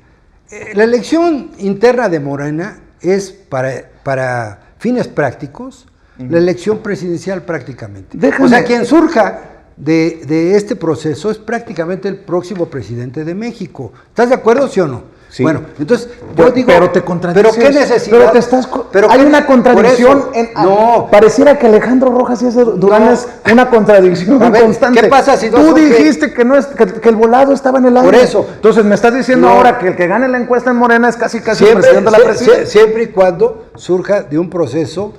La elección interna de Morena es para fines prácticos, la elección presidencial prácticamente. Déjame. O sea, quien surja de este proceso es prácticamente el próximo presidente de México. ¿Estás de acuerdo, sí o no? Sí. Bueno, entonces yo digo, pero te contradices. ¿pero qué necesidad? Pero te estás, hay una contradicción. No. Pareciera que Alejandro Rojas y ese Durán es una contradicción A ver, constante. ¿qué pasa si no tú surge? dijiste que el volado estaba en el aire? Por eso. Entonces me estás diciendo No. ahora que el que gane la encuesta en Morena es casi el presidente de la presidencia. Siempre y cuando surja de un proceso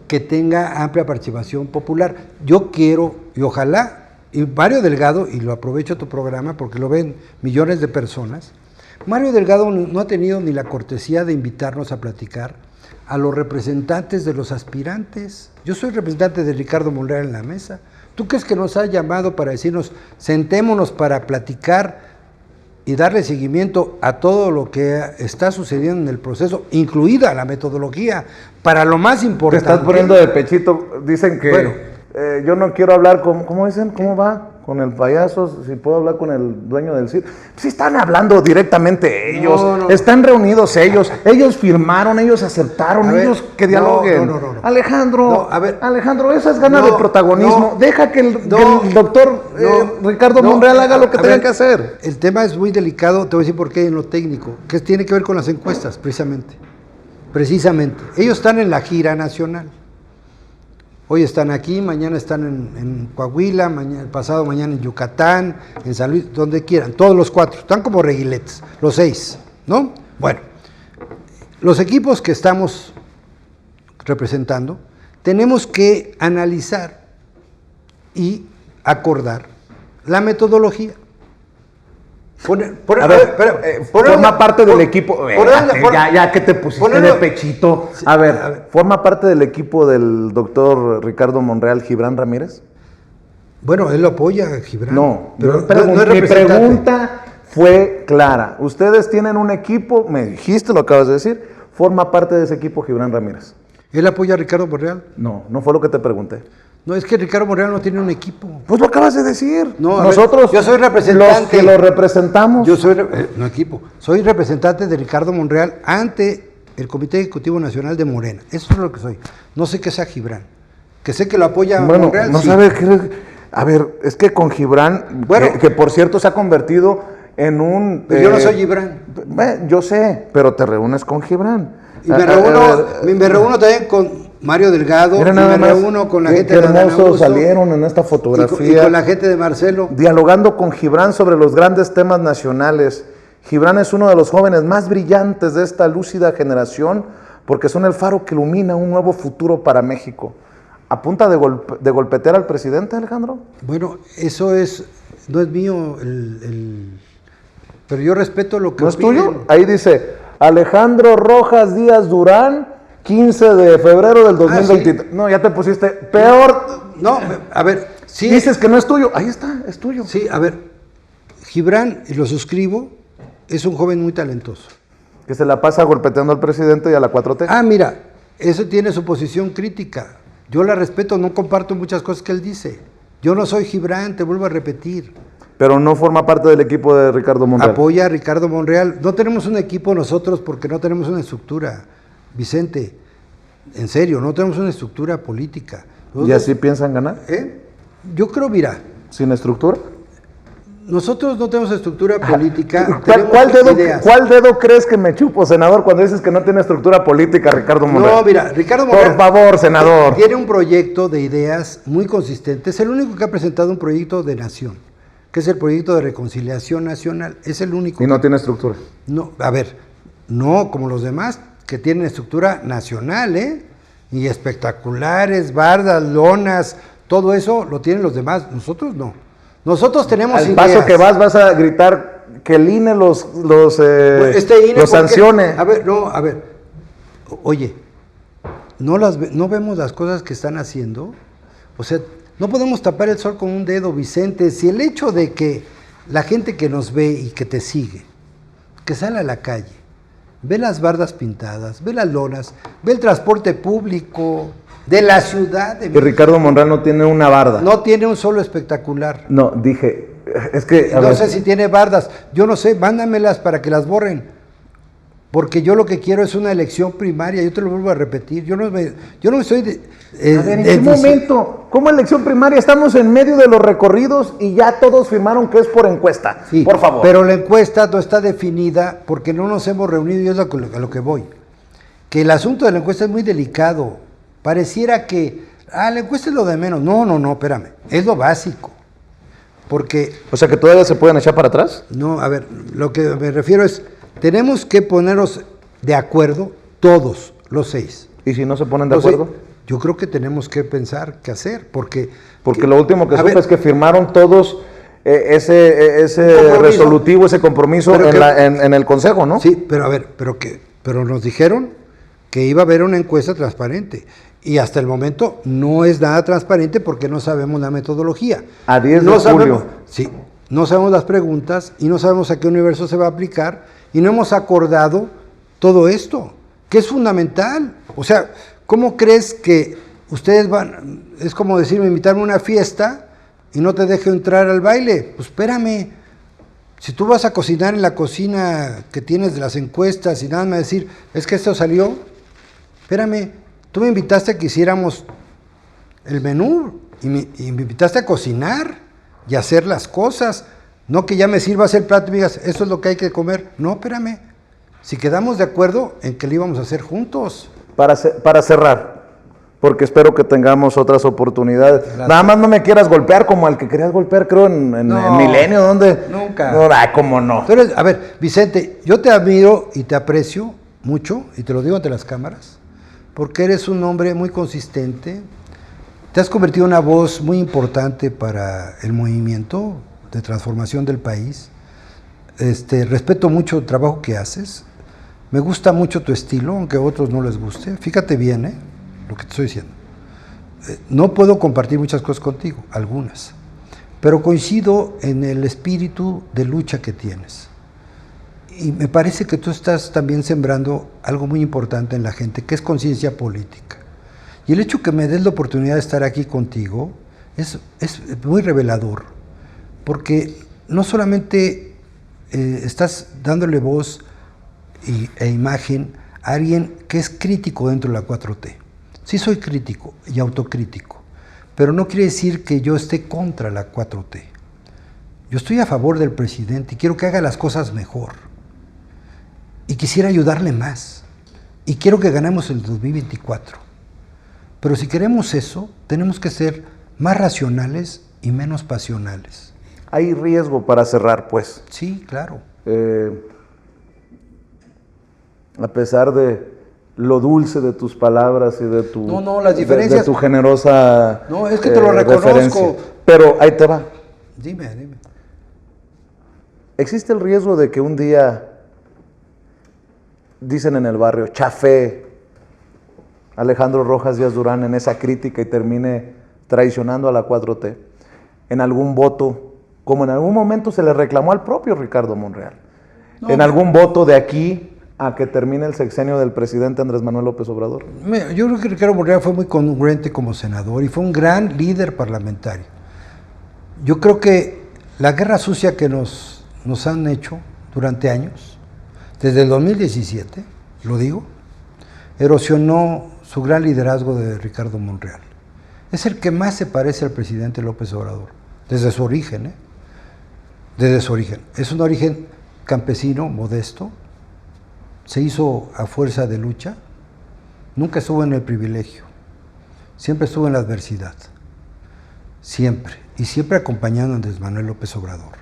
que tenga amplia participación popular. Yo quiero, y ojalá, y Mario Delgado, y lo aprovecho tu programa porque lo ven millones de personas, Mario Delgado no ha tenido ni la cortesía de invitarnos a platicar a los representantes de los aspirantes. Yo soy representante de Ricardo Monreal en la mesa. ¿Tú crees que nos ha llamado para decirnos, sentémonos para platicar y darle seguimiento a todo lo que está sucediendo en el proceso, incluida la metodología, para lo más Te importante? estás poniendo de pechito. Dicen que Bueno. yo no quiero hablar con... ¿Cómo dicen? ¿Cómo va? Con el payaso, si puedo hablar con el dueño del circo. Sí están hablando directamente ellos, No. están reunidos ellos firmaron, ellos aceptaron, A ver, ellos que dialoguen. no. Alejandro, No, a ver. Alejandro, eso es ganas No, de protagonismo. no. Deja que el No. doctor Ricardo Monreal haga lo que A tenga ver, que hacer. El tema es muy delicado, te voy a decir por qué en lo técnico, que tiene que ver con las encuestas, precisamente. Ellos están en la gira nacional. Hoy están aquí, mañana están en Coahuila, pasado mañana en Yucatán, en San Luis, donde quieran, todos los 4, están como reguiletes, los 6, ¿no? Bueno, los equipos que estamos representando, tenemos que analizar y acordar la metodología. Forma parte del equipo. Ya que te pusiste de pechito. A ver, ¿forma parte del equipo del doctor Ricardo Monreal Gibran Ramírez? Bueno, él lo apoya a Gibran. No, pero mi representante. pregunta fue clara. Ustedes tienen un equipo, me dijiste, lo acabas de decir, forma parte de ese equipo Gibran Ramírez. ¿Él apoya a Ricardo Monreal? No, no fue lo que te pregunté. No, es que Ricardo Monreal no tiene un equipo. Pues lo acabas de decir. No, nosotros, yo soy representante. los que lo representamos. Yo soy, no equipo, soy representante de Ricardo Monreal ante el Comité Ejecutivo Nacional de Morena. Eso es lo que soy. No sé qué sea Gibran. Que sé que lo apoya Monreal. No sí. sabe qué. A ver, es que con Gibran, Bueno, que por cierto se ha convertido en un... yo no soy Gibran. Yo sé, pero te reúnes con Gibran. Y me reúno también con Mario Delgado, Mira y nada me más, reúno con la qué gente de Adán hermosos Augusto, salieron en esta fotografía. y con la gente de Marcelo. Dialogando con Gibran sobre los grandes temas nacionales. Gibran es uno de los jóvenes más brillantes de esta lúcida generación porque son el faro que ilumina un nuevo futuro para México. ¿A punta de golpetear al presidente, Alejandro? Bueno, eso no es mío, pero yo respeto lo que ¿No es opinen. tuyo? Ahí dice, Alejandro Rojas Díaz Durán, 15 de febrero del 2023. ¿sí? No, ya te pusiste peor. No, a ver, sí. Dices que no es tuyo. Ahí está, es tuyo. Sí, a ver, Gibran, y lo suscribo, es un joven muy talentoso. Que se la pasa golpeteando al presidente y a la 4T. Ah, mira, eso tiene su posición crítica. Yo la respeto, no comparto muchas cosas que él dice. Yo no soy Gibran, te vuelvo a repetir. Pero no forma parte del equipo de Ricardo Monreal. Apoya a Ricardo Monreal. No tenemos un equipo nosotros porque no tenemos una estructura. Vicente, en serio, no tenemos una estructura política. ¿Y así piensan ganar? Yo creo, mira. ¿Sin estructura? Nosotros no tenemos estructura política. ¿Cuál dedo crees que me chupo, senador, cuando dices que no tiene estructura política, Ricardo Monreal? No, mira, Ricardo Monreal. Por favor, senador. Tiene un proyecto de ideas muy consistente. Es el único que ha presentado un proyecto de nación, que es el proyecto de reconciliación nacional. Es el único. Y no tiene estructura. No, a ver, no como los demás, que tienen estructura nacional, y espectaculares, bardas, lonas, todo eso lo tienen los demás. Nosotros no. Nosotros tenemos Al ideas. paso que vas a gritar que el INE los sancione. A ver, oye, no vemos las cosas que están haciendo. O sea, no podemos tapar el sol con un dedo, Vicente. Si el hecho de que la gente que nos ve y que te sigue, que sale a la calle, ve las bardas pintadas, ve las lonas, ve el transporte público de la ciudad de Que Ricardo Monreal no tiene una barda. No tiene un solo espectacular. No, dije, es que... No sé si tiene bardas, yo no sé, mándamelas para que las borren. Porque yo lo que quiero es una elección primaria, yo te lo vuelvo a repetir. Yo no me estoy... ¿en qué momento? ¿Cómo elección primaria? Estamos en medio de los recorridos y ya todos firmaron que es por encuesta. Sí, por favor. Pero la encuesta no está definida porque no nos hemos reunido y es a lo que voy. Que el asunto de la encuesta es muy delicado. Pareciera que, la encuesta es lo de menos. No, espérame. Es lo básico. Porque... O sea, que todavía se pueden echar para atrás. No, a ver, lo que me refiero es, tenemos que ponernos de acuerdo todos, los 6. ¿Y si no se ponen de acuerdo? Yo creo que tenemos que pensar qué hacer, porque lo último que supe es que firmaron todos ese resolutivo, ese compromiso en el Consejo, ¿no? Sí, pero a ver, pero nos dijeron que iba a haber una encuesta transparente. Y hasta el momento no es nada transparente porque no sabemos la metodología. A 10 de julio. Sí, no sabemos las preguntas y no sabemos a qué universo se va a aplicar y no hemos acordado todo esto, que es fundamental. O sea, ¿cómo crees que ustedes van? Es como decirme, invitarme a una fiesta y no te dejo entrar al baile. Pues espérame. Si tú vas a cocinar en la cocina que tienes de las encuestas y nada más decir, es que esto salió, espérame. Tú me invitaste a que hiciéramos el menú y me invitaste a cocinar y a hacer las cosas. No que ya me sirvas el plato y me digas, esto es lo que hay que comer. No, espérame. Si quedamos de acuerdo en que lo íbamos a hacer juntos. Para cerrar, porque espero que tengamos otras oportunidades. Gracias. Nada más no me quieras golpear como al que querías golpear, creo, en Milenio, ¿dónde? Nunca. No, cómo no. Entonces, a ver, Vicente, yo te admiro y te aprecio mucho, y te lo digo ante las cámaras, porque eres un hombre muy consistente, te has convertido en una voz muy importante para el movimiento de transformación del país. Respeto mucho el trabajo que haces, me gusta mucho tu estilo, aunque a otros no les guste. Fíjate bien, lo que te estoy diciendo. No puedo compartir muchas cosas contigo, algunas, pero coincido en el espíritu de lucha que tienes. Y me parece que tú estás también sembrando algo muy importante en la gente, que es conciencia política. Y el hecho que me des la oportunidad de estar aquí contigo es muy revelador, porque no solamente estás dándole voz e imagen a alguien que es crítico dentro de la 4T. Sí soy crítico y autocrítico, pero no quiere decir que yo esté contra la 4T. Yo estoy a favor del presidente y quiero que haga las cosas mejor. Y quisiera ayudarle más. Y quiero que ganemos el 2024. Pero si queremos eso, tenemos que ser más racionales y menos pasionales. Hay riesgo para cerrar, pues. Sí, claro. A pesar de lo dulce de tus palabras y de tu, las diferencias, de tu generosa no, es que te lo reconozco. Referencia. Pero ahí te va. Dime. ¿Existe el riesgo de que un día, dicen en el barrio, chafee Alejandro Rojas Díaz Durán en esa crítica y termine traicionando a la 4T en algún voto, como en algún momento se le reclamó al propio Ricardo Monreal? En algún voto de aquí a que termine el sexenio del presidente Andrés Manuel López Obrador. Yo creo que Ricardo Monreal fue muy congruente como senador y fue un gran líder parlamentario. Yo creo que la guerra sucia que nos han hecho durante años, desde el 2017, lo digo, erosionó su gran liderazgo de Ricardo Monreal. Es el que más se parece al presidente López Obrador, desde su origen, desde su origen. Es un origen campesino, modesto, se hizo a fuerza de lucha, nunca estuvo en el privilegio, siempre estuvo en la adversidad, siempre, y siempre acompañando a Andrés Manuel López Obrador.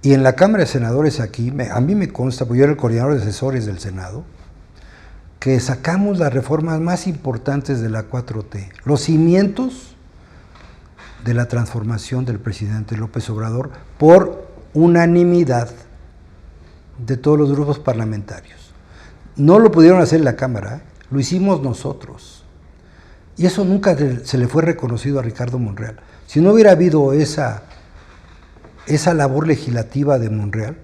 Y en la Cámara de Senadores aquí, a mí me consta, porque yo era el coordinador de asesores del Senado, que sacamos las reformas más importantes de la 4T, los cimientos de la transformación del presidente López Obrador por unanimidad de todos los grupos parlamentarios. No lo pudieron hacer en la Cámara, lo hicimos nosotros. Y eso nunca se le fue reconocido a Ricardo Monreal. Si no hubiera habido esa labor legislativa de Monreal,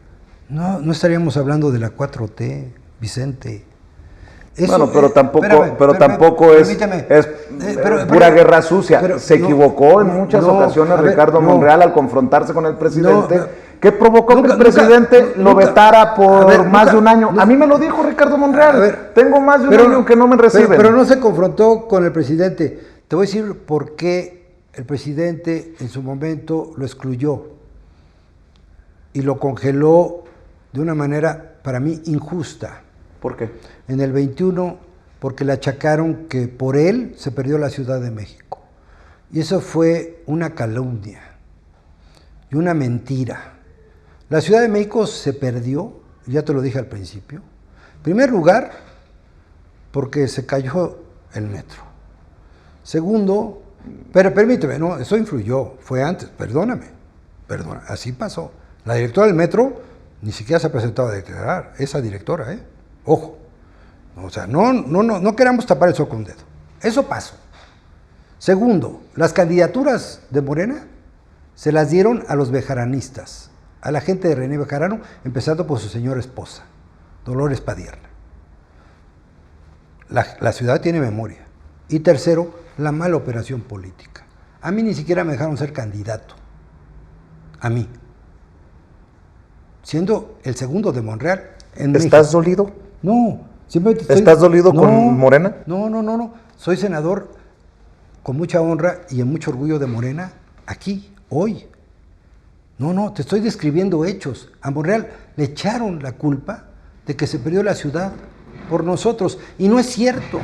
no estaríamos hablando de la 4T, Vicente. Eso, bueno, pero tampoco es pura guerra sucia. Se equivocó en muchas ocasiones Ricardo Monreal al confrontarse con el presidente. ¿Qué provocó que el presidente lo vetara por más de un año? A mí me lo dijo Ricardo Monreal. Tengo más de un año que no me reciben. Pero no se confrontó con el presidente. Te voy a decir por qué el presidente en su momento lo excluyó y lo congeló de una manera, para mí, injusta. ¿Por qué? En el 21, porque le achacaron que por él se perdió la Ciudad de México. Y eso fue una calumnia y una mentira. La Ciudad de México se perdió, ya te lo dije al principio. En primer lugar, porque se cayó el metro. Segundo, pero permíteme, no, eso influyó, fue antes, perdóname, así pasó. La directora del metro ni siquiera se ha presentado a declarar, esa directora, ojo. O sea, no queramos tapar el sol con un dedo. Eso pasó. Segundo, las candidaturas de Morena se las dieron a los bejaranistas, a la gente de René Bejarano, empezando por su señora esposa, Dolores Padierna. La ciudad tiene memoria. Y tercero, la mala operación política. A mí ni siquiera me dejaron ser candidato. A mí. Siendo el segundo de Monreal en México. ¿Estás dolido? No. Simplemente ¿Estás dolido con Morena? No. Soy senador con mucha honra y en mucho orgullo de Morena, aquí, hoy. No, te estoy describiendo hechos. A Monreal le echaron la culpa de que se perdió la ciudad por nosotros. Y no es cierto.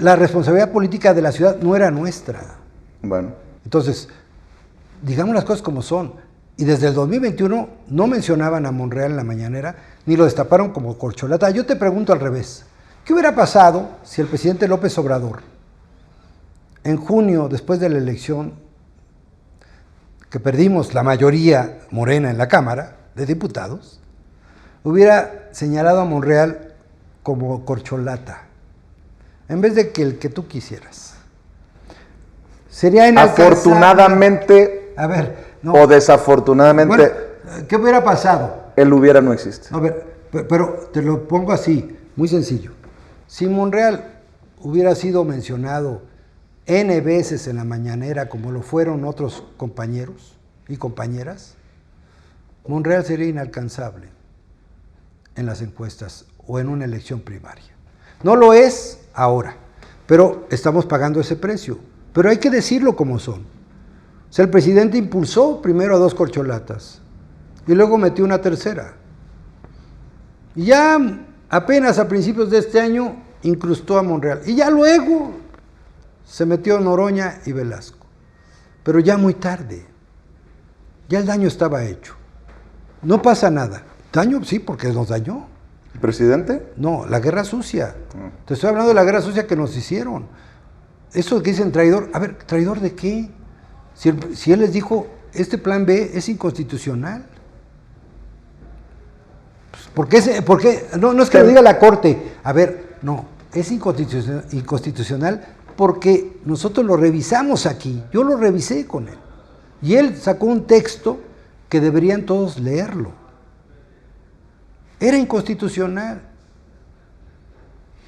La responsabilidad política de la ciudad no era nuestra. Bueno. Entonces, digamos las cosas como son. Y desde el 2021 no mencionaban a Monreal en la mañanera, ni lo destaparon como corcholata. Yo te pregunto al revés. ¿Qué hubiera pasado si el presidente López Obrador, en junio, después de la elección, que perdimos la mayoría morena en la Cámara de Diputados, hubiera señalado a Monreal como corcholata, en vez de que el que tú quisieras? Sería afortunadamente A ver, no. O desafortunadamente, Bueno, ¿qué hubiera pasado? el hubiera no existe. A ver, pero te lo pongo así, muy sencillo. Si Monreal hubiera sido mencionado N veces en la mañanera, como lo fueron otros compañeros y compañeras, Monreal sería inalcanzable en las encuestas o en una elección primaria. No lo es ahora, pero estamos pagando ese precio. Pero hay que decirlo como son. O sea, el presidente impulsó primero a 2 corcholatas y luego metió una tercera. Y ya apenas a principios de este año incrustó a Monreal. Y ya luego se metió Noroña y Velasco. Pero ya muy tarde. Ya el daño estaba hecho. No pasa nada. Daño sí, porque nos dañó. ¿El presidente? No, la guerra sucia. Te estoy hablando de la guerra sucia que nos hicieron. Eso que dicen traidor. A ver, ¿traidor de qué? Si él les dijo, este plan B es inconstitucional. ¿Por qué? No es que lo diga la Corte. A ver, no, es inconstitucional porque nosotros lo revisamos aquí. Yo lo revisé con él. Y él sacó un texto que deberían todos leerlo. Era inconstitucional.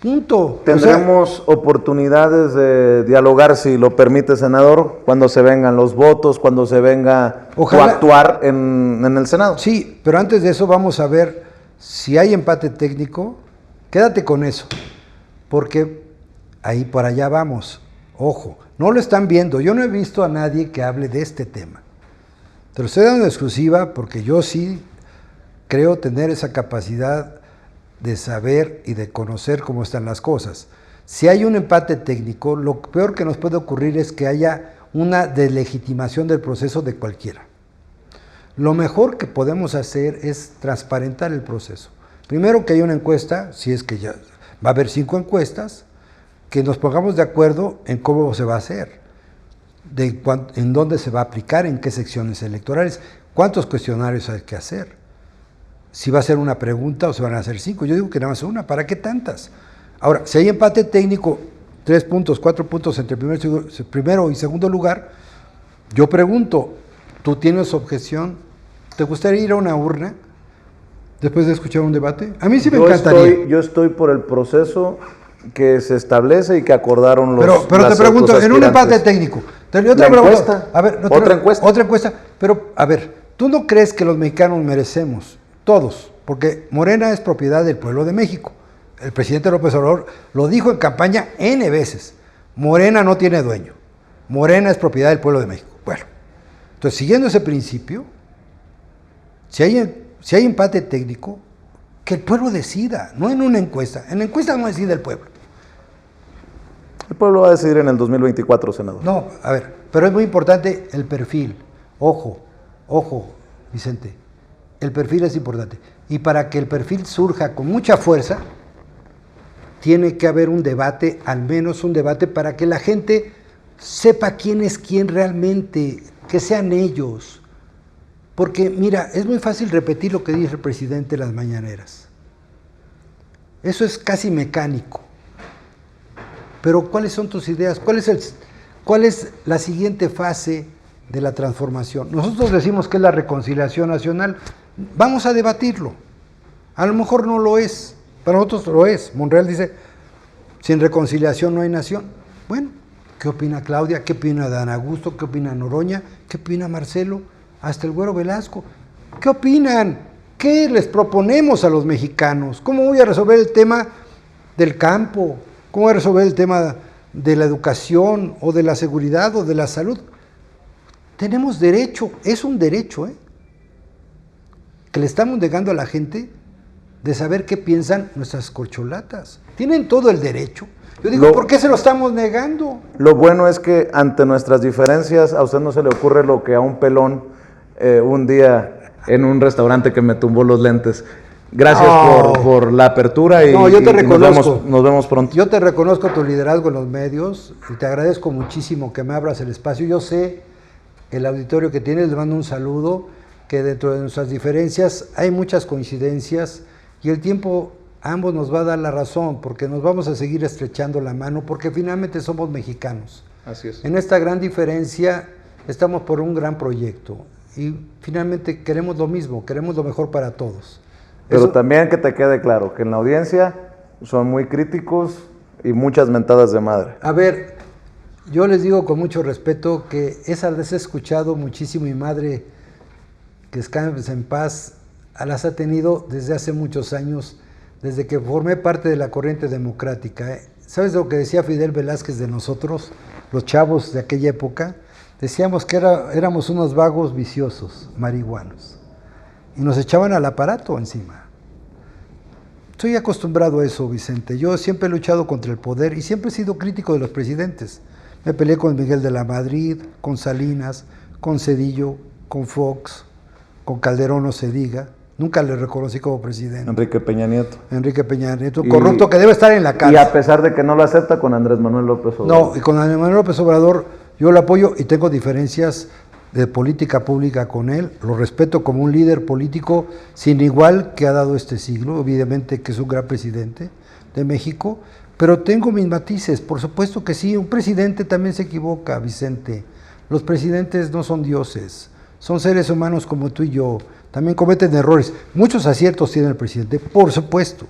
Punto. Tendremos oportunidades de dialogar, si lo permite, senador, cuando se vengan los votos, cuando se venga actuar en el Senado. Sí, pero antes de eso vamos a ver si hay empate técnico. Quédate con eso, porque ahí por allá vamos. Ojo, no lo están viendo. Yo no he visto a nadie que hable de este tema. Te lo estoy dando en exclusiva porque yo sí creo tener esa capacidad de saber y de conocer cómo están las cosas. Si hay un empate técnico, lo peor que nos puede ocurrir es que haya una deslegitimación del proceso de cualquiera. Lo mejor que podemos hacer es transparentar el proceso. Primero, que haya una encuesta, si es que ya va a haber 5 encuestas, que nos pongamos de acuerdo en cómo se va a hacer, en dónde se va a aplicar, en qué secciones electorales, cuántos cuestionarios hay que hacer. Si va a ser una pregunta o se van a hacer 5. Yo digo que nada más una. ¿Para qué tantas? Ahora, si hay empate técnico, 3 puntos, 4 puntos entre primero y segundo lugar, yo pregunto, ¿tú tienes objeción? ¿Te gustaría ir a una urna después de escuchar un debate? A mí sí me encantaría. Yo estoy por el proceso que se establece y que acordaron los Pero te pregunto, en un empate técnico. ¿La encuesta? A ver, ¿Otra encuesta? Otra encuesta. Pero, a ver, ¿tú no crees que los mexicanos merecemos? Todos, porque Morena es propiedad del pueblo de México. El presidente López Obrador lo dijo en campaña N veces. Morena no tiene dueño. Morena es propiedad del pueblo de México. Bueno, entonces siguiendo ese principio, si hay empate técnico, que el pueblo decida, no en una encuesta. En la encuesta no decide el pueblo. El pueblo va a decidir en el 2024, senador. No, a ver, pero es muy importante el perfil. Ojo, Vicente. El perfil es importante. Y para que el perfil surja con mucha fuerza, tiene que haber un debate, al menos un debate, para que la gente sepa quién es quién realmente, que sean ellos. Porque, mira, es muy fácil repetir lo que dice el presidente en las mañaneras. Eso es casi mecánico. Pero, ¿cuáles son tus ideas? ¿Cuál es la siguiente fase de la transformación? Nosotros decimos que es la reconciliación nacional. Vamos a debatirlo. A lo mejor no lo es, para nosotros lo es. Monreal dice, sin reconciliación no hay nación. Bueno, ¿qué opina Claudia? ¿Qué opina Dan Augusto? ¿Qué opina Noroña? ¿Qué opina Marcelo? Hasta el Güero Velasco. ¿Qué opinan? ¿Qué les proponemos a los mexicanos? ¿Cómo voy a resolver el tema del campo? ¿Cómo voy a resolver el tema de la educación o de la seguridad o de la salud? Tenemos derecho, es un derecho, que le estamos negando a la gente de saber qué piensan nuestras corcholatas. Tienen todo el derecho. Yo digo, ¿por qué se lo estamos negando? Lo bueno es que ante nuestras diferencias, a usted no se le ocurre lo que a un pelón un día en un restaurante que me tumbó los lentes. Gracias por la apertura y, yo te reconozco. Nos vemos pronto. Yo te reconozco tu liderazgo en los medios y te agradezco muchísimo que me abras el espacio. Yo sé el auditorio que tienes, le mando un saludo, que dentro de nuestras diferencias hay muchas coincidencias y el tiempo a ambos nos va a dar la razón, porque nos vamos a seguir estrechando la mano, porque finalmente somos mexicanos. Así es. En esta gran diferencia estamos por un gran proyecto y finalmente queremos lo mismo, queremos lo mejor para todos. Pero también que te quede claro que en la audiencia son muy críticos y muchas mentadas de madre. A ver, yo les digo con mucho respeto que esas las he escuchado muchísimo. Mi madre, que descanse en paz, las ha tenido desde hace muchos años, desde que formé parte de la corriente democrática. ¿Sabes lo que decía Fidel Velázquez de nosotros, los chavos de aquella época? Decíamos que éramos unos vagos viciosos, marihuanos, y nos echaban al aparato encima. Estoy acostumbrado a eso, Vicente. Yo siempre he luchado contra el poder y siempre he sido crítico de los presidentes. Me peleé con Miguel de la Madrid, con Salinas, con Zedillo, con Fox, con Calderón, no se diga. Nunca le reconocí como presidente. Enrique Peña Nieto. Enrique Peña Nieto, corrupto que debe estar en la cárcel. Y a pesar de que no lo acepta, con Andrés Manuel López Obrador. No, y con Andrés Manuel López Obrador yo lo apoyo y tengo diferencias de política pública con él. Lo respeto como un líder político sin igual que ha dado este siglo. Evidentemente que es un gran presidente de México, pero tengo mis matices. Por supuesto que sí, un presidente también se equivoca, Vicente. Los presidentes no son dioses, son seres humanos como tú y yo. También cometen errores. Muchos aciertos tiene el presidente, por supuesto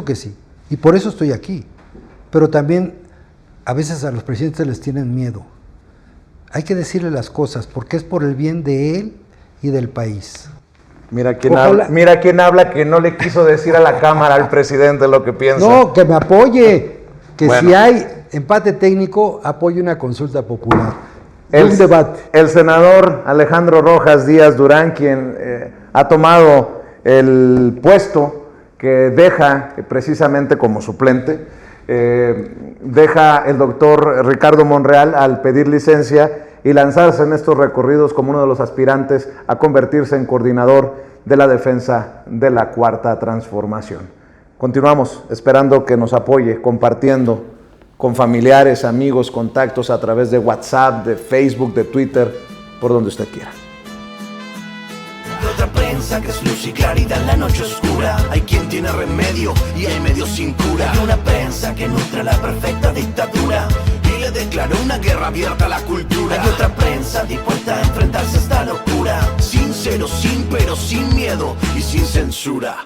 que sí. Y por eso estoy aquí. Pero también a veces a los presidentes les tienen miedo. Hay que decirle las cosas porque es por el bien de él y del país. Mira quién habla que no le quiso decir a la Cámara al presidente lo que piensa. No, que me apoye. Que bueno, si hay empate técnico, apoye una consulta popular. Un debate. El senador Alejandro Rojas Díaz Durán, quien ha tomado el puesto que deja precisamente como suplente, deja el doctor Ricardo Monreal al pedir licencia y lanzarse en estos recorridos como uno de los aspirantes a convertirse en coordinador de la defensa de la Cuarta Transformación. Continuamos esperando que nos apoye, compartiendo con familiares, amigos, contactos a través de WhatsApp, de Facebook, de Twitter, por donde usted quiera. Otra prensa que es luz y claridad en la noche oscura. Hay quien tiene remedio y hay medios sin cura. Hay una prensa que nutre la perfecta dictadura y le declaró una guerra abierta a la cultura. Hay otra prensa dispuesta a enfrentarse a esta locura, sincero, sin pero, sin miedo y sin censura.